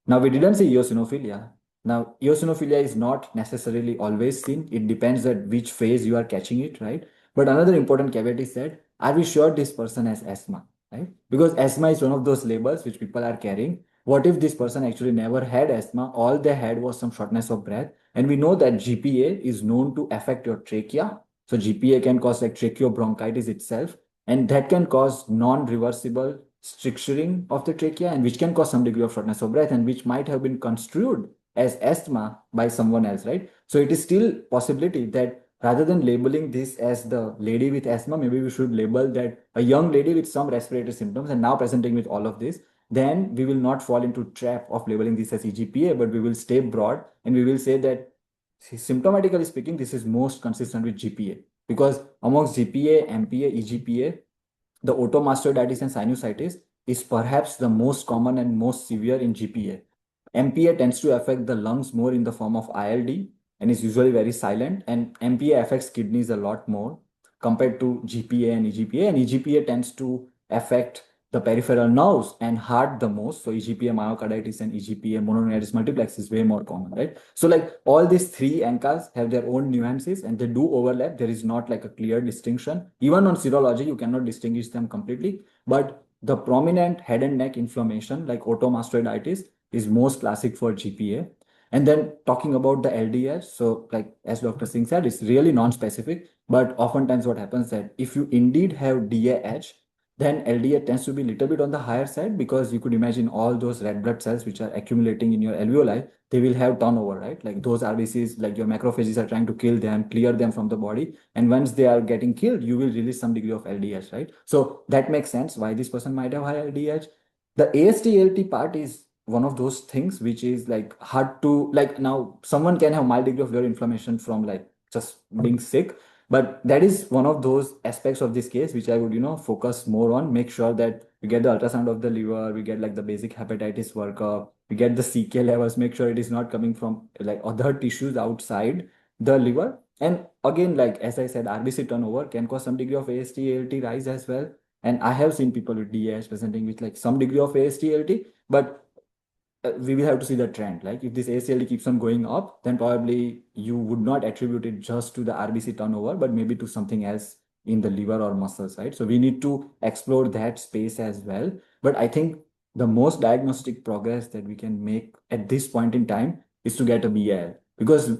S2: Now, we didn't say eosinophilia. Now, eosinophilia is not necessarily always seen. It depends at which phase you are catching it, right? But another important caveat is that, are we sure this person has asthma, right? Because asthma is one of those labels which people are carrying. What if this person actually never had asthma? All they had was some shortness of breath. And we know that GPA is known to affect your trachea. So GPA can cause like tracheobronchitis itself, and that can cause non-reversible stricturing of the trachea, and which can cause some degree of shortness of breath, and which might have been construed as asthma by someone else, right? So it is still possibility that rather than labeling this as the lady with asthma, maybe we should label that a young lady with some respiratory symptoms and now presenting with all of this. Then we will not fall into trap of labeling this as EGPA, but we will stay broad and we will say that symptomatically speaking, this is most consistent with GPA, because amongst GPA, MPA, EGPA, the otomastoiditis and sinusitis is perhaps the most common and most severe in GPA. MPA tends to affect the lungs more in the form of ILD and is usually very silent, and MPA affects kidneys a lot more compared to GPA and EGPA, and EGPA tends to affect the peripheral nerves and heart the most. So EGPA myocarditis and EGPA mononeuritis multiplex is way more common, right? So like all these three ANCAs have their own nuances and they do overlap. There is not like a clear distinction. Even on serology, you cannot distinguish them completely. But the prominent head and neck inflammation like otomastoiditis is most classic for GPA. And then talking about the LDH, so like as Dr. Singh said, it's really non-specific, but oftentimes what happens that if you indeed have DAH, then LDH tends to be a little bit on the higher side, because you could imagine all those red blood cells which are accumulating in your alveoli, they will have turnover, right? Like those RBCs, like your macrophages are trying to kill them, clear them from the body. And once they are getting killed, you will release some degree of LDH, right? So that makes sense why this person might have high LDH. The AST-ALT part is one of those things which is like hard to, like, now someone can have mild degree of liver inflammation from like just being sick, but that is one of those aspects of this case which I would focus more on. Make sure that we get the ultrasound of the liver, we get like the basic hepatitis workup, we get the CK levels, make sure it is not coming from like other tissues outside the liver. And again, like as I said, RBC turnover can cause some degree of AST-ALT rise as well, and I have seen people with DAH presenting with like some degree of AST-ALT, but we will have to see the trend. Like if this ACLD keeps on going up, then probably you would not attribute it just to the RBC turnover, but maybe to something else in the liver or muscles, right? So we need to explore that space as well. But I think the most diagnostic progress that we can make at this point in time is to get a BAL, because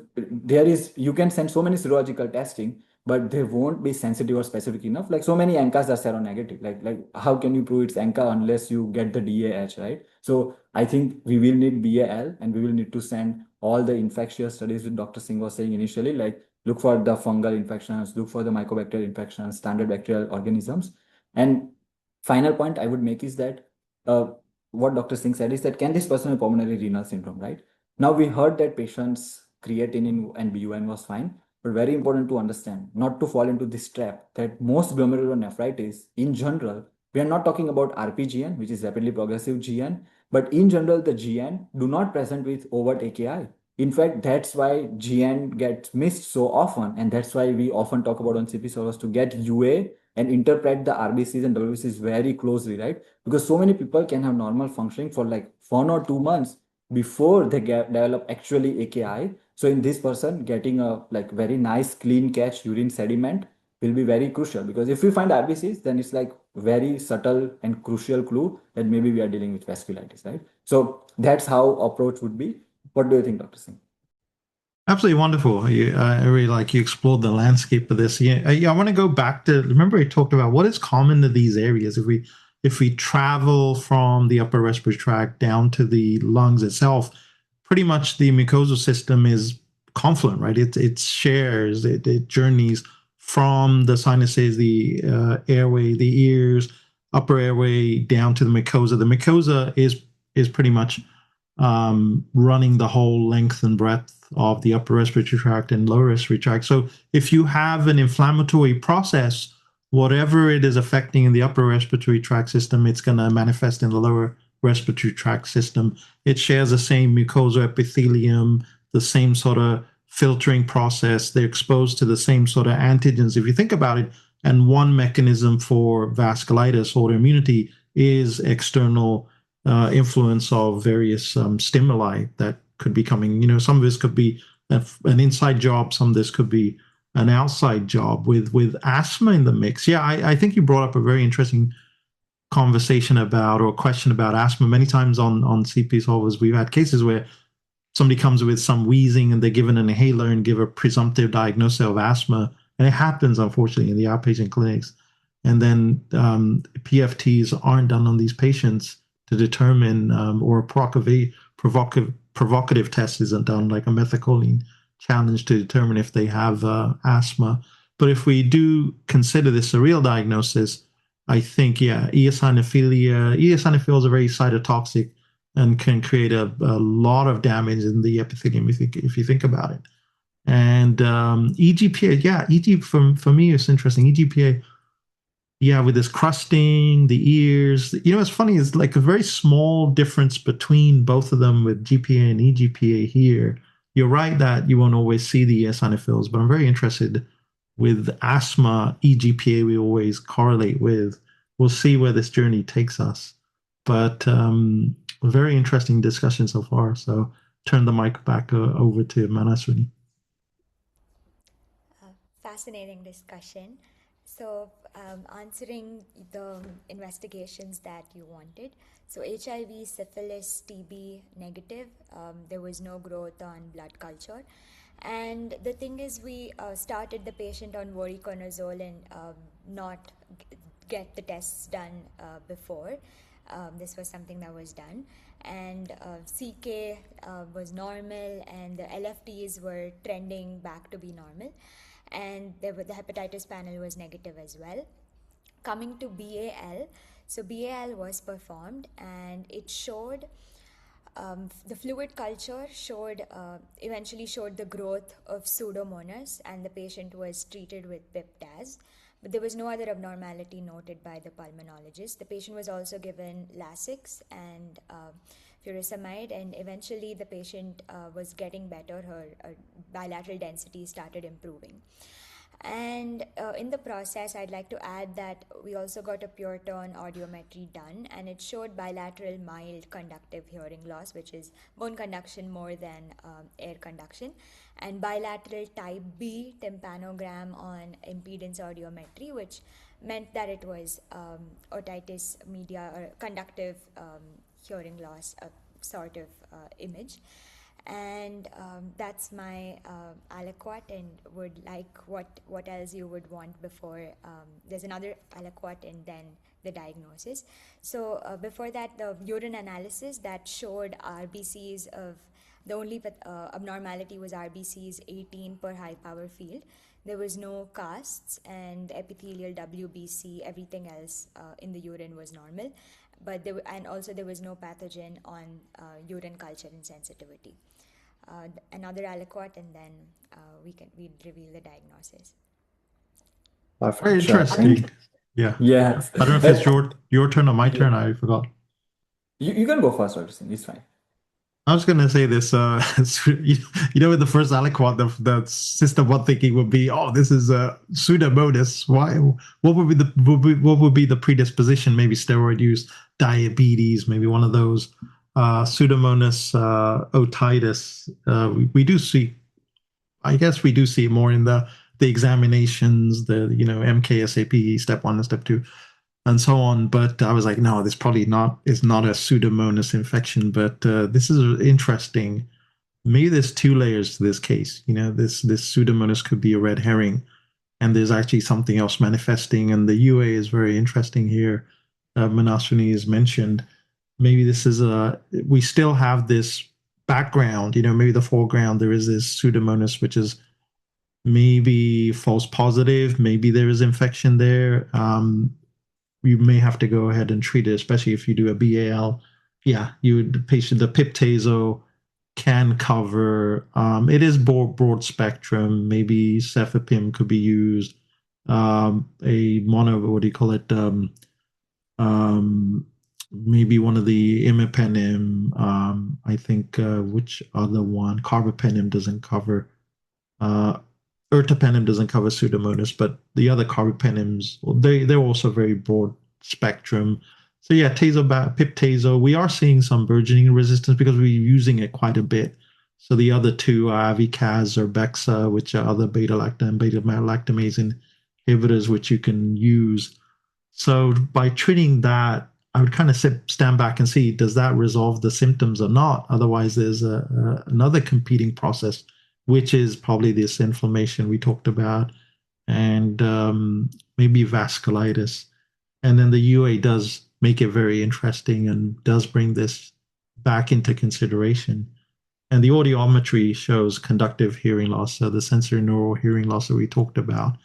S2: you can send so many serological testing, but they won't be sensitive or specific enough. Like so many ANCAs are seronegative. Like how can you prove it's ANCA unless you get the DAH, right? So I think we will need BAL, and we will need to send all the infectious studies which Dr. Singh was saying initially, like look for the fungal infections, look for the mycobacterial infections, standard bacterial organisms. And final point I would make is that what Dr. Singh said is that, can this person have pulmonary renal syndrome, right? Now we heard that patients creatinine and BUN was fine, but very important to understand, not to fall into this trap that most glomerulonephritis in general, we are not talking about RPGN, which is rapidly progressive GN, but in general, the GN do not present with overt AKI. In fact, that's why GN gets missed so often. And that's why we often talk about on CP servers to get UA and interpret the RBCs and WBCs very closely, right? Because so many people can have normal functioning for like 1 or 2 months before they develop actually AKI. So in this person, getting a like very nice clean catch urine sediment will be very crucial, because if we find RBCs, then it's like very subtle and crucial clue that maybe we are dealing with vasculitis, right? So that's how approach would be. What do you think, Dr. Singh?
S1: Absolutely wonderful. I really like you explored the landscape of this. Yeah, I want to go back to, remember I talked about what is common to these areas. If we travel from the upper respiratory tract down to the lungs itself, pretty much the mucosal system is confluent, right? It shares, it journeys from the sinuses, the airway, the ears, upper airway down to the mucosa. The mucosa is pretty much running the whole length and breadth of the upper respiratory tract and lower respiratory tract. So if you have an inflammatory process, whatever it is affecting in the upper respiratory tract system, it's going to manifest in the lower respiratory tract system. It shares the same mucosal epithelium, the same sort of filtering process. They're exposed to the same sort of antigens. If you think about it, And one mechanism for vasculitis, autoimmunity, is external influence of various stimuli that could be coming. Some of this could be an inside job, some of this could be an outside job with asthma in the mix. Yeah, I think you brought up a very interesting conversation about, or question about, asthma. Many times on CP solvers, we've had cases where somebody comes with some wheezing and they're given an inhaler and give a presumptive diagnosis of asthma. And it happens, unfortunately, in the outpatient clinics. And then PFTs aren't done on these patients to determine, or a provocative test isn't done, like a methacholine challenge, to determine if they have asthma. But if we do consider this a real diagnosis, I think, yeah, eosinophils are very cytotoxic and can create a lot of damage in the epithelium if you think about it. And EGPA, yeah, for me, it's interesting. EGPA, yeah, with this crusting, the ears. It's funny, it's like a very small difference between both of them with GPA and EGPA here. You're right that you won't always see the eosinophils, but I'm very interested with asthma. EGPA we always correlate with. We'll see where this journey takes us. But very interesting discussion so far. So turn the mic back over to Manaswini.
S3: Fascinating discussion. So, answering the investigations that you wanted. So, HIV, syphilis, TB negative. There was no growth on blood culture. And the thing is, we started the patient on voriconazole and not get the tests done before. This was something that was done. And CK was normal, and the LFTs were trending back to be normal. And the hepatitis panel was negative as well. Coming to BAL, so BAL was performed, and it showed the fluid culture eventually showed the growth of Pseudomonas, and the patient was treated with Pip/Taz. But there was no other abnormality noted by the pulmonologist. The patient was also given Lasix and furosemide, and eventually the patient was getting better. Her bilateral density started improving. And in the process, I'd like to add that we also got a pure tone audiometry done, and it showed bilateral mild conductive hearing loss, which is bone conduction more than air conduction, and bilateral type B tympanogram on impedance audiometry, which meant that it was otitis media, or conductive hearing loss sort of image. And that's my aliquot, and would like what else you would want before. There's another aliquot and then the diagnosis. So before that, the urine analysis that showed RBCs of, the only abnormality was RBCs 18 per high power field. There was no casts, and epithelial WBC, everything else in the urine was normal. But also there was no pathogen on urine culture insensitivity. Another aliquot, and then we'd reveal the diagnosis.
S2: Perfect.
S1: Very interesting. Yeah.
S2: Yes.
S1: I don't know if it's your turn or my turn. I forgot.
S2: You can go first, Artisan. It's fine.
S1: I was gonna say this. With the first aliquot, the system one thinking would be, oh, this is a Pseudomonas. Why? What would be the predisposition? Maybe steroid use, diabetes, maybe one of those. Pseudomonas otitis. We do see. I guess we do see more in the examinations. The MKSAP step 1 and step 2. And so on. But I was like, no, this probably is not a Pseudomonas infection. But this is interesting. Maybe there's 2 layers to this case. This Pseudomonas could be a red herring, and there's actually something else manifesting. And the UA is very interesting here. Manaswini has mentioned. Maybe this is we still have this background. Maybe the foreground there is this Pseudomonas, which is maybe false positive. Maybe there is infection there. You may have to go ahead and treat it, especially if you do a BAL. Yeah, the Pip/Tazo can cover. It is broad spectrum. Maybe cefepime could be used. A mono, what do you call it? Maybe one of the imipenem. I think which other one? Carbapenem doesn't cover. ertapenem doesn't cover Pseudomonas, but the other carbapenems, they're also very broad spectrum. So yeah, pip-tazo, we are seeing some burgeoning resistance because we're using it quite a bit. So the other two are Avicaz or Bexa, which are other beta-lactam, beta-lactamase inhibitors, which you can use. So by treating that, I would kind of stand back and see, does that resolve the symptoms or not? Otherwise, there's another competing process, which is probably this inflammation we talked about, and maybe vasculitis. And then the UA does make it very interesting and does bring this back into consideration. And the audiometry shows conductive hearing loss, so the sensory neural hearing loss that we talked about,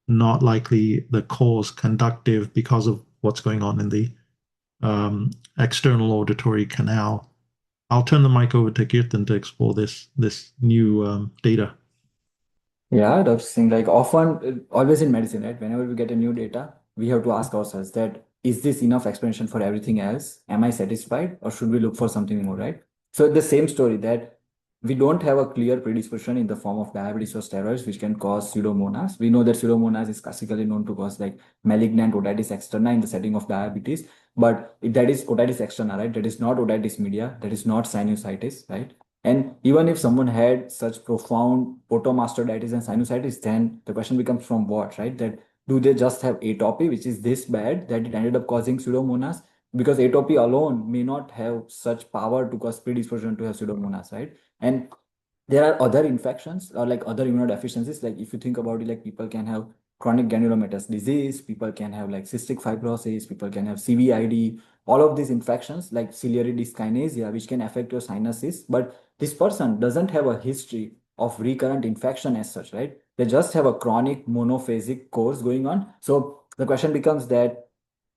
S1: not likely the cause conductive because of what's going on in the external auditory canal. I'll turn the mic over to Kirtan to explore this new data.
S2: Yeah, Dr. Singh, like often, always in medicine, right? Whenever we get a new data, we have to ask ourselves that, is this enough explanation for everything else? Am I satisfied or should we look for something more, right? So the same story that we don't have a clear predisposition in the form of diabetes or steroids, which can cause pseudomonas. We know that pseudomonas is classically known to cause like malignant otitis externa in the setting of diabetes, but that is otitis externa, right? That is not otitis media, that is not sinusitis, right? And even if someone had such profound otomastoiditis and sinusitis, then the question becomes from what, right? That do they just have atopy, which is this bad that it ended up causing pseudomonas? Because atopy alone may not have such power to cause predisposition to have pseudomonas, right? And there are other infections or like other immunodeficiencies. Like if you think about it, like people can have chronic granulomatous disease, people can have like cystic fibrosis, people can have CVID, all of these infections like ciliary dyskinesia, which can affect your sinuses. But this person doesn't have a history of recurrent infection as such, right? They just have a chronic monophasic course going on. So the question becomes that,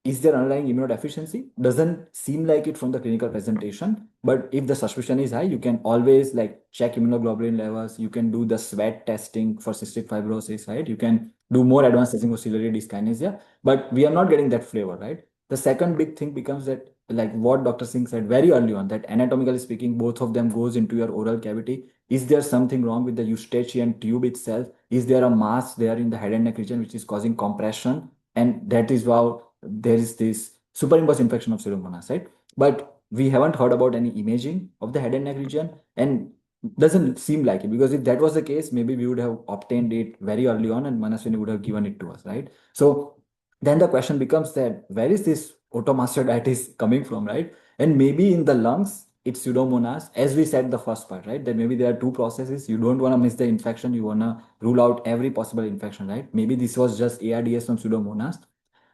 S2: is there underlying immunodeficiency? Doesn't seem like it from the clinical presentation, but if the suspicion is high, you can always like check immunoglobulin levels. You can do the sweat testing for cystic fibrosis, right? You can do more advanced testing for ciliary dyskinesia, but we are not getting that flavor, right? The second big thing becomes that, like what Dr. Singh said very early on, that anatomically speaking, both of them goes into your oral cavity. Is there something wrong with the eustachian tube itself? Is there a mass there in the head and neck region which is causing compression? And that is how there is this superimposed infection of pseudomonas, right? But we haven't heard about any imaging of the head and neck region, and doesn't seem like it, because if that was the case, maybe we would have obtained it very early on and Manaswini would have given it to us, right? So then the question becomes that, where is this otomastoiditis coming from, right? And maybe in the lungs, it's pseudomonas, as we said the first part, right? That maybe there are two processes. You don't want to miss the infection. You want to rule out every possible infection, right? Maybe this was just ARDS from pseudomonas.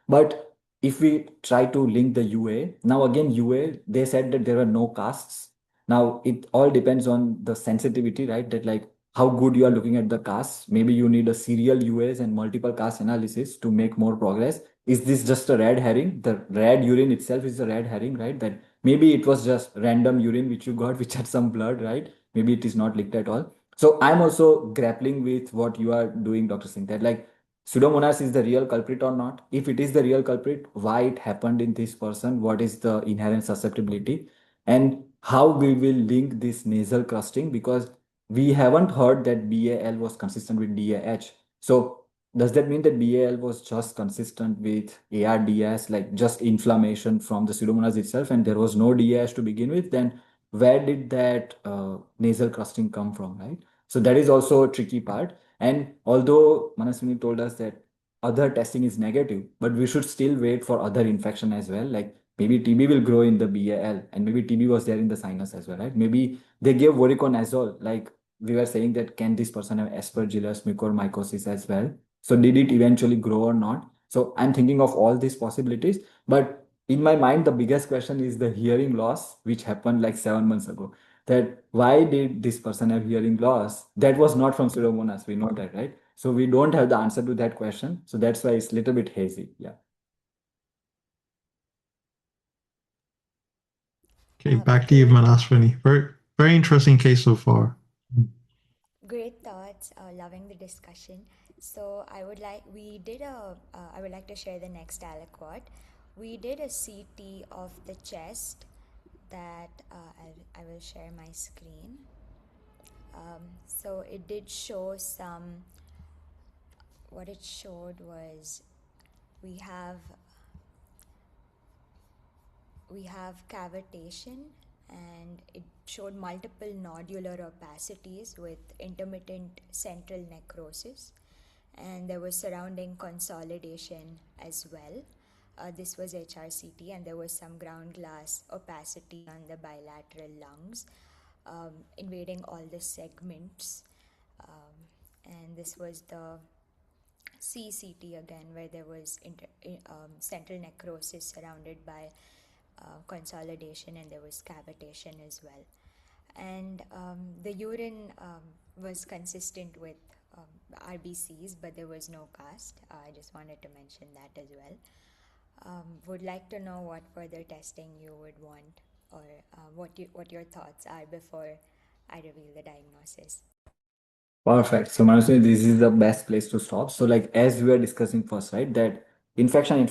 S2: But if we try to link the UA, now again, UA, they said that there were no casts. Now it all depends on the sensitivity, right? That like how good you are looking at the casts. Maybe you need a serial UAs and multiple cast analysis to make more progress. Is this just a red herring? The red urine itself is a red herring, right? That maybe it was just random urine which you got, which had some blood, right? Maybe it is not linked at all. So I'm also grappling with what you are doing, Dr. Singh, that like Pseudomonas is the real culprit or not? If it is the real culprit, why it happened in this person? What is the inherent susceptibility? And how we will link this nasal crusting? Because we haven't heard that BAL was consistent with DAH. So does that mean that BAL was just consistent with ARDS, like just inflammation from the Pseudomonas itself, and there was no DAH to begin with? Then where did that nasal crusting come from, right? So that is also a tricky part. And although Manaswini told us that other testing is negative, but we should still wait for other infection as well. Like maybe TB will grow in the BAL, and maybe TB was there in the sinus as well, right? Maybe they gave voriconazole. Like we were saying that, can this person have aspergillus mucormycosis as well? So did it eventually grow or not? So I'm thinking of all these possibilities, but in my mind, the biggest question is the hearing loss, which happened like 7 months ago. That why did this person have hearing loss? That was not from Pseudomonas. We know that, right? So we don't have the answer to that question. So that's why it's a little bit hazy. Yeah.
S1: Okay, back to you, Manaswini. Very interesting case so far.
S3: Great thoughts. Loving the discussion. So I would like to share the next aliquot. We did a CT of the chest that I will share my screen. So it did show some what it showed was we have cavitation, and it showed multiple nodular opacities with intermittent central necrosis, and there was surrounding consolidation as well. This was HRCT, and there was some ground glass opacity on the bilateral lungs, invading all the segments. And this was the CCT again, where there was central necrosis surrounded by consolidation, and there was cavitation as well. And the urine was consistent with RBCs, but there was no cast. I just wanted to mention that as well. Would like to know what further testing you would want, or what your thoughts are before I reveal the diagnosis.
S2: Perfect. So Manuswini, this is the best place to stop. So like as we were discussing first, right, that infection,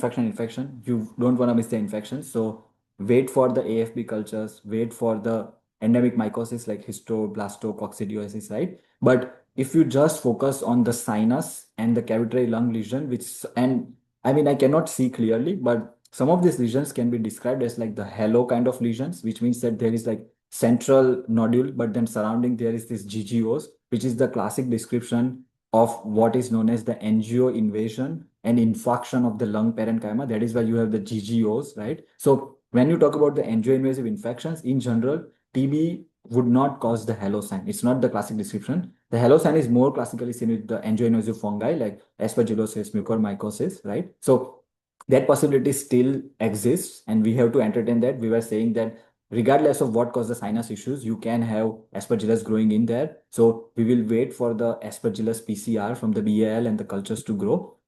S2: you don't want to miss the infection. So wait for the AFB cultures, wait for the endemic mycosis like histoblasto-coccidiosis, right? But if you just focus on the sinus and the cavitary lung lesion, and I mean, I cannot see clearly, but some of these lesions can be described as like the halo kind of lesions, which means that there is like central nodule, but then surrounding there is this GGOs, which is the classic description of what is known as the angio invasion and infarction of the lung parenchyma. That is why you have the GGOs, right? So when you talk about the angio-invasive infections, in general, TB would not cause the halo sign. It's not the classic description. The halo sign is more classically seen with the angio-invasive fungi like aspergillosis, mucormycosis, right? So that possibility still exists, and we have to entertain that. We were saying that regardless of what caused the sinus issues, you can have aspergillus growing in there. So we will wait for the aspergillus PCR from the BAL and the cultures to grow.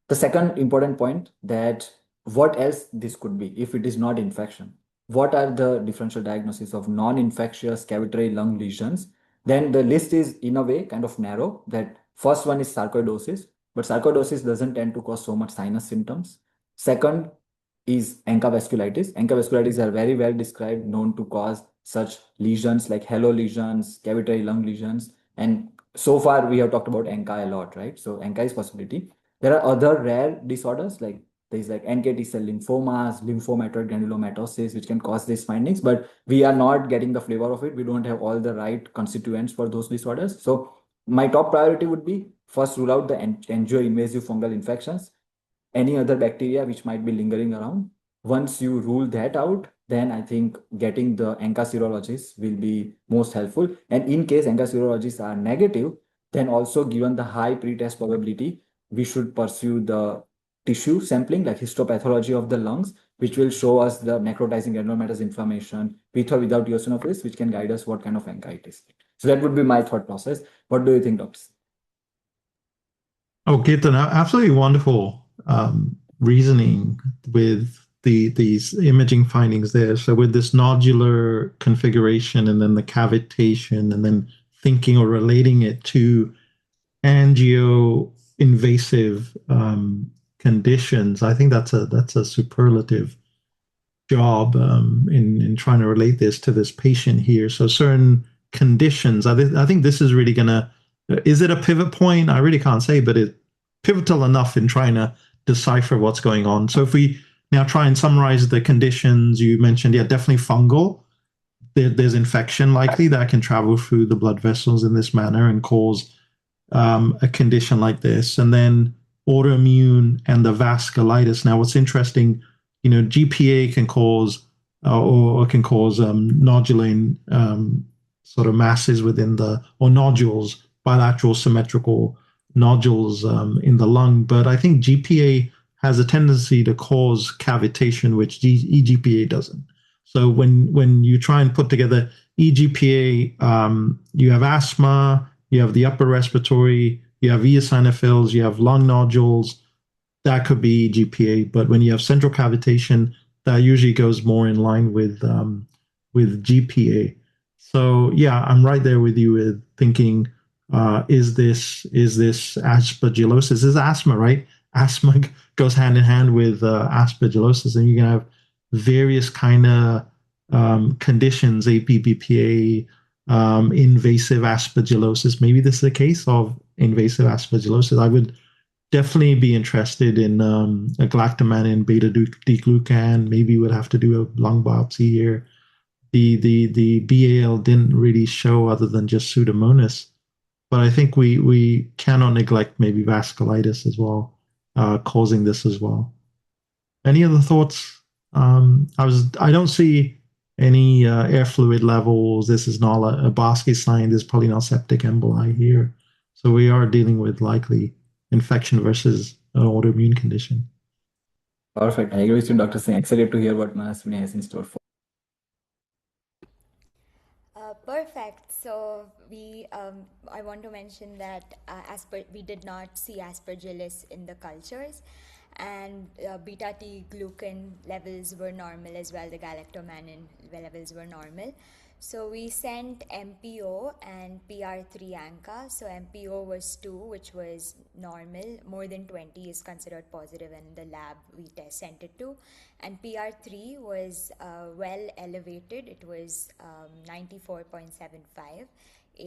S2: The second important point, that what else this could be if it is not infection. What are the differential diagnoses of non-infectious cavitary lung lesions? Then the list is in a way kind of narrow. That first one is sarcoidosis, but sarcoidosis doesn't tend to cause so much sinus symptoms. Second is encapsulitis. Encapsulitis are very well described, known to cause such lesions like halo lesions, cavitary lung lesions. And so far we have talked about ENCA a lot, right? So ENCA is possibility. There are other rare disorders like there's like NKT cell lymphomas, lymphomatoid granulomatosis, which can cause these findings, but we are not getting the flavor of it. We don't have all the right constituents for those disorders. So my top priority would be first rule out the angio-invasive fungal infections, any other bacteria which might be lingering around. Once you rule that out, then I think getting the ENCA serologies will be most helpful. And in case ENCA serologies are negative, then also given the high pretest probability, we should pursue the tissue sampling like histopathology of the lungs, which will show us the necrotizing granulomatous inflammation with or without eosinophils, which can guide us what kind of ENCA it is. So that would be my thought process. What do you think, doctors?
S1: Oh, Kirtan, absolutely wonderful reasoning with these imaging findings there. So with this nodular configuration and then the cavitation and then thinking or relating it to angio-invasive conditions, I think that's a superlative job in trying to relate this to this patient here. So certain conditions, I think this is really gonna, is it a pivot point? I really can't say, but it's pivotal enough in trying to decipher what's going on. So if we now try and summarize the conditions you mentioned, yeah, definitely fungal. There's infection likely that can travel through the blood vessels in this manner and cause a condition like this. And then autoimmune and the vasculitis. Now, what's interesting, GPA can cause or can cause nodular sort of masses within or nodules, bilateral symmetrical nodules in the lung. But I think GPA has a tendency to cause cavitation, which eGPA doesn't. So when you try and put together eGPA, you have asthma, you have the upper respiratory, you have eosinophils, you have lung nodules. That could be GPA. But when you have central cavitation, that usually goes more in line with GPA. So yeah, I'm right there with you with thinking, is this aspergillosis? This is asthma, right? Asthma goes hand in hand with aspergillosis, and you can have various kind of conditions, APBPA, invasive aspergillosis. Maybe this is a case of invasive aspergillosis. I would definitely be interested in a galactomannan beta-glucan. Maybe we'll have to do a lung biopsy here. The BAL didn't really show other than just Pseudomonas, but I think we cannot neglect maybe vasculitis as well, causing this as well. Any other thoughts? I don't see any air fluid levels. This is not a Bosky sign. There's probably not septic emboli here. So we are dealing with likely infection versus an autoimmune condition.
S2: Perfect. I agree with you, Dr. Singh. Excited to hear what Manaswini has in store for.
S3: Perfect. So I want to mention that we did not see aspergillus in the cultures, and beta T glucan levels were normal as well. The galactomannan levels were normal. So we sent MPO and PR3 ANCA. So MPO was 2, which was normal. More than 20 is considered positive, and in the lab we sent it to. And PR3 was well elevated. It was 94.75.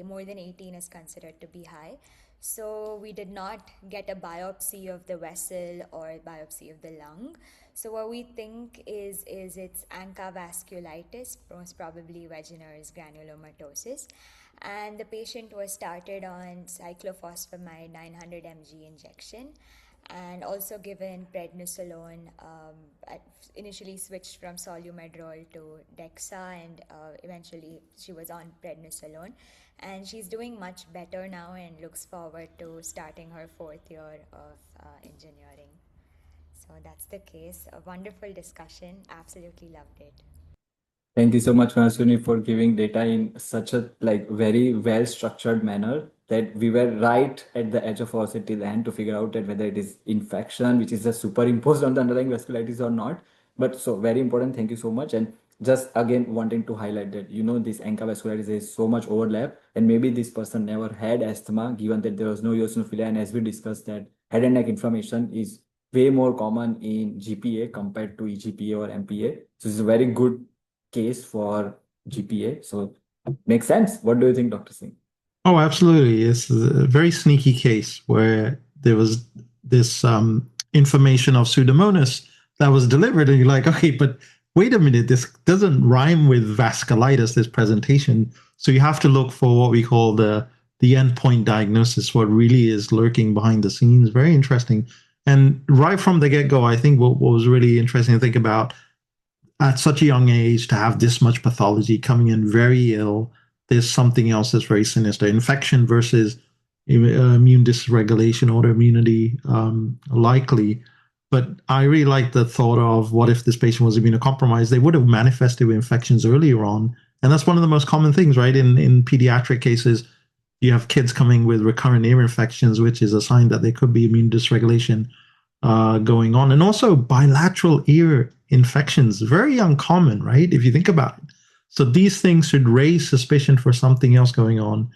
S3: More than 18 is considered to be high. So we did not get a biopsy of the vessel or biopsy of the lung. So what we think is it's ANCA vasculitis, most probably Wegener's granulomatosis. And the patient was started on cyclophosphamide 900 mg injection, and also given prednisolone. Initially switched from solumedrol to Dexa, and eventually she was on prednisolone. And she's doing much better now and looks forward to starting her 4th year of engineering. So that's the case. A wonderful discussion. Absolutely loved it.
S2: Thank you so much, Manaswini, for giving data in such a very well structured manner that we were right at the edge of our till the end to figure out that whether it is infection, which is superimposed on the underlying vasculitis or not. But so very important. Thank you so much. And just again wanting to highlight that this ANCA vasculitis is so much overlap, and maybe this person never had asthma, given that there was no eosinophilia. And as we discussed, that head and neck inflammation is way more common in GPA compared to EGPA or MPA. So it's a very good case for GPA. So makes sense. What do you think, Dr. Singh?
S1: Oh, absolutely. It's a very sneaky case where there was this information of Pseudomonas that was delivered, and you're like, okay, but wait a minute, this doesn't rhyme with vasculitis, this presentation. So you have to look for what we call the endpoint diagnosis, what really is lurking behind the scenes. Very interesting. And right from the get-go, I think what was really interesting to think about at such a young age to have this much pathology coming in very ill, there's something else that's very sinister. Infection versus immune dysregulation, autoimmunity, likely. But I really like the thought of what if this patient was immunocompromised? They would have manifested with infections earlier on. And that's one of the most common things, right? In pediatric cases, you have kids coming with recurrent ear infections, which is a sign that there could be immune dysregulation going on. And also bilateral ear infections, very uncommon, right? If you think about it. So these things should raise suspicion for something else going on.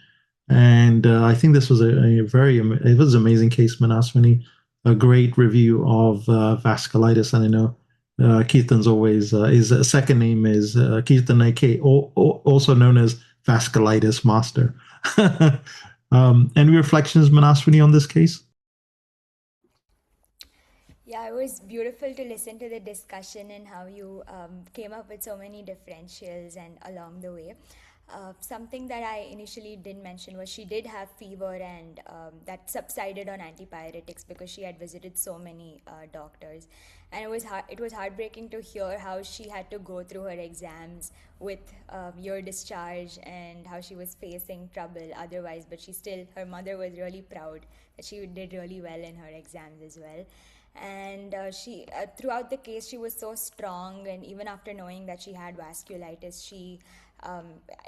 S1: And I think this was it was an amazing case, Manaswini, a great review of vasculitis. And I know Kirtan's always, his second name is Kirtan AK, also known as vasculitis master. Any reflections, Manaswini, on this case?
S3: Yeah, it was beautiful to listen to the discussion and how you came up with so many differentials and along the way. Something that I initially didn't mention was she did have fever, and that subsided on antipyretics because she had visited so many doctors. And it was heartbreaking to hear how she had to go through her exams with your discharge and how she was facing trouble otherwise. But her mother was really proud that she did really well in her exams as well. And she throughout the case she was so strong, and even after knowing that she had vasculitis, she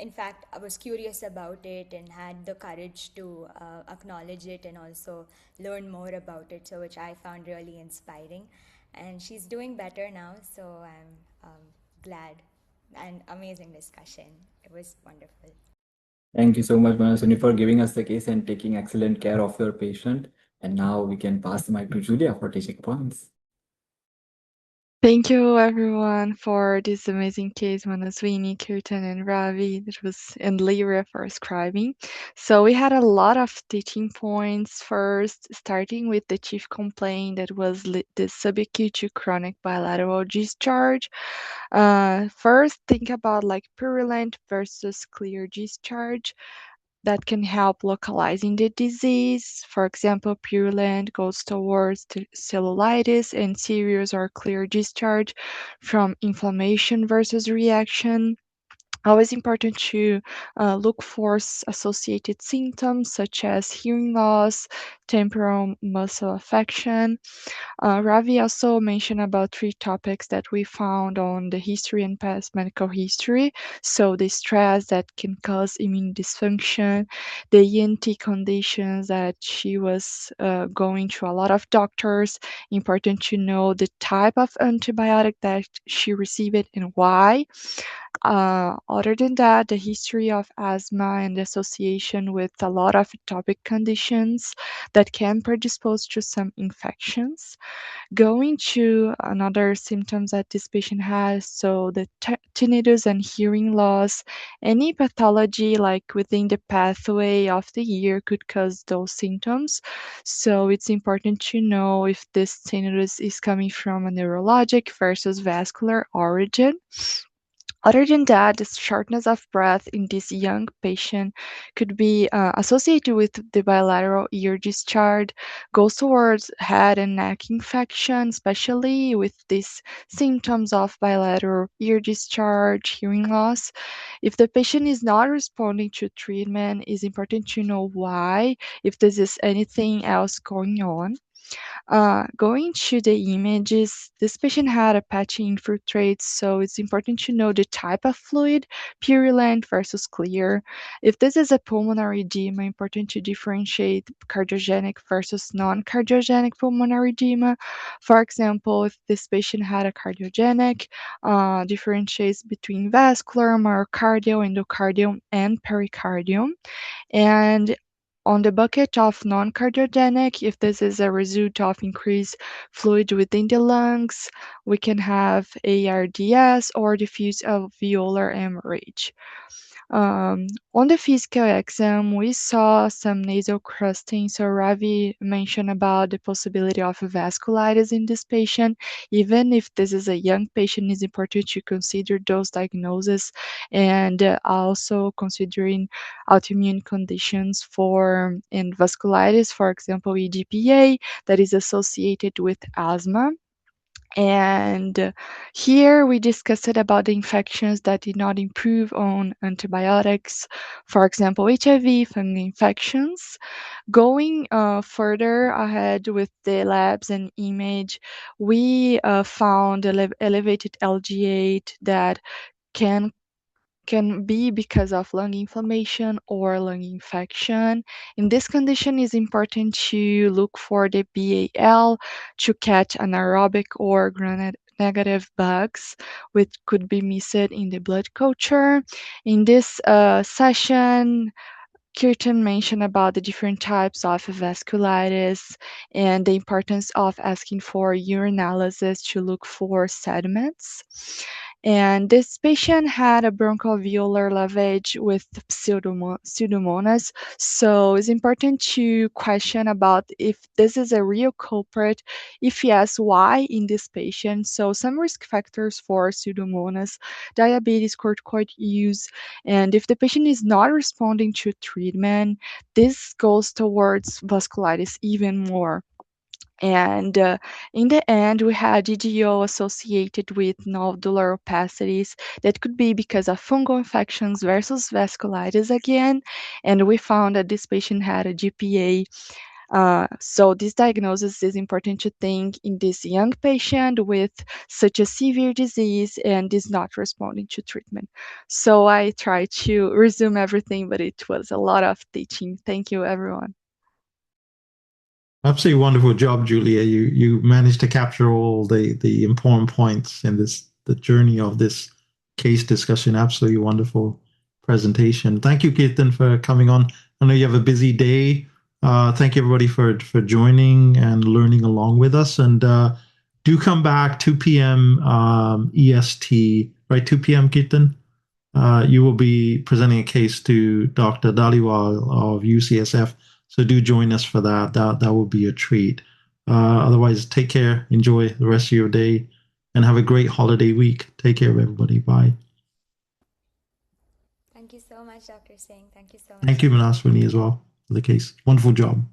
S3: in fact I was curious about it and had the courage to acknowledge it and also learn more about it, so which I found really inspiring. And she's doing better now, so I'm glad. And amazing discussion. It was wonderful.
S2: Thank you so much, Manaswini, for giving us the case and taking excellent care of your patient. And now we can pass the mic to Julia for taking points.
S5: Thank you everyone for this amazing case, Manaswini, Kirtan, and Ravi, and Lyra for scribing. So we had a lot of teaching points. First, starting with the chief complaint that was the subacute to chronic bilateral discharge. First, think about like purulent versus clear discharge that can help localizing the disease. For example, purulent goes towards cellulitis and serious or clear discharge from inflammation versus reaction. Always important to look for associated symptoms such as hearing loss, temporal muscle affection. Ravi also mentioned about three topics that we found on the history and past medical history. So the stress that can cause immune dysfunction, the ENT conditions that she was going to a lot of doctors. Important to know the type of antibiotic that she received and why. Other than that, the history of asthma and the association with a lot of atopic conditions that can predispose to some infections. Going to another symptoms that this patient has, so the tinnitus and hearing loss, any pathology like within the pathway of the ear could cause those symptoms. So it's important to know if this tinnitus is coming from a neurologic versus vascular origin. Other than that, the shortness of breath in this young patient could be associated with the bilateral ear discharge, goes towards head and neck infection, especially with these symptoms of bilateral ear discharge, hearing loss. If the patient is not responding to treatment, it's important to know why, if there is anything else going on. Going to the images, this patient had a patchy infiltrate, so it's important to know the type of fluid, purulent versus clear. If this is a pulmonary edema, important to differentiate cardiogenic versus non-cardiogenic pulmonary edema. For example, if this patient had a cardiogenic, differentiates between vascular, myocardial, endocardial, and pericardium. And on the bucket of non-cardiogenic, if this is a result of increased fluid within the lungs, we can have ARDS or diffuse alveolar hemorrhage. On the physical exam, we saw some nasal crusting. So Ravi mentioned about the possibility of vasculitis in this patient. Even if this is a young patient, it's important to consider those diagnoses and also considering autoimmune conditions and vasculitis, for example, EDPA, that is associated with asthma. And here we discussed about the infections that did not improve on antibiotics, for example, HIV, fungal infections. Going further ahead with the labs and image, we found elevated LG8 that can be because of lung inflammation or lung infection. In this condition, it's important to look for the BAL to catch anaerobic or gram-negative bugs, which could be missed in the blood culture. In this session, Kirtan mentioned about the different types of vasculitis and the importance of asking for urinalysis to look for sediments. And this patient had a bronchoalveolar lavage with pseudomonas. So it's important to question about if this is a real culprit. If yes, why in this patient? So some risk factors for pseudomonas, diabetes, corticoid use, and if the patient is not responding to treatment, this goes towards vasculitis even more. And in the end, we had DDO associated with nodular opacities that could be because of fungal infections versus vasculitis again. And we found that this patient had a GPA. So this diagnosis is important to think in this young patient with such a severe disease and is not responding to treatment. So I tried to resume everything, but it was a lot of teaching. Thank you, everyone.
S1: Absolutely wonderful job, Julia. You managed to capture all the important points in the journey of this case discussion. Absolutely wonderful presentation. Thank you, Kirtan, for coming on. I know you have a busy day. Thank you, everybody, for joining and learning along with us. And do come back 2 p.m. EST, right? 2 p.m. Kirtan. You will be presenting a case to Dr. Daliwal of UCSF. So do join us for that. That will be a treat. Otherwise, take care. Enjoy the rest of your day and have a great holiday week. Take care, everybody. Bye.
S3: Thank you so much, Dr. Singh. Thank you so much.
S1: Thank you, Manaswini, as well, for the case. Wonderful job.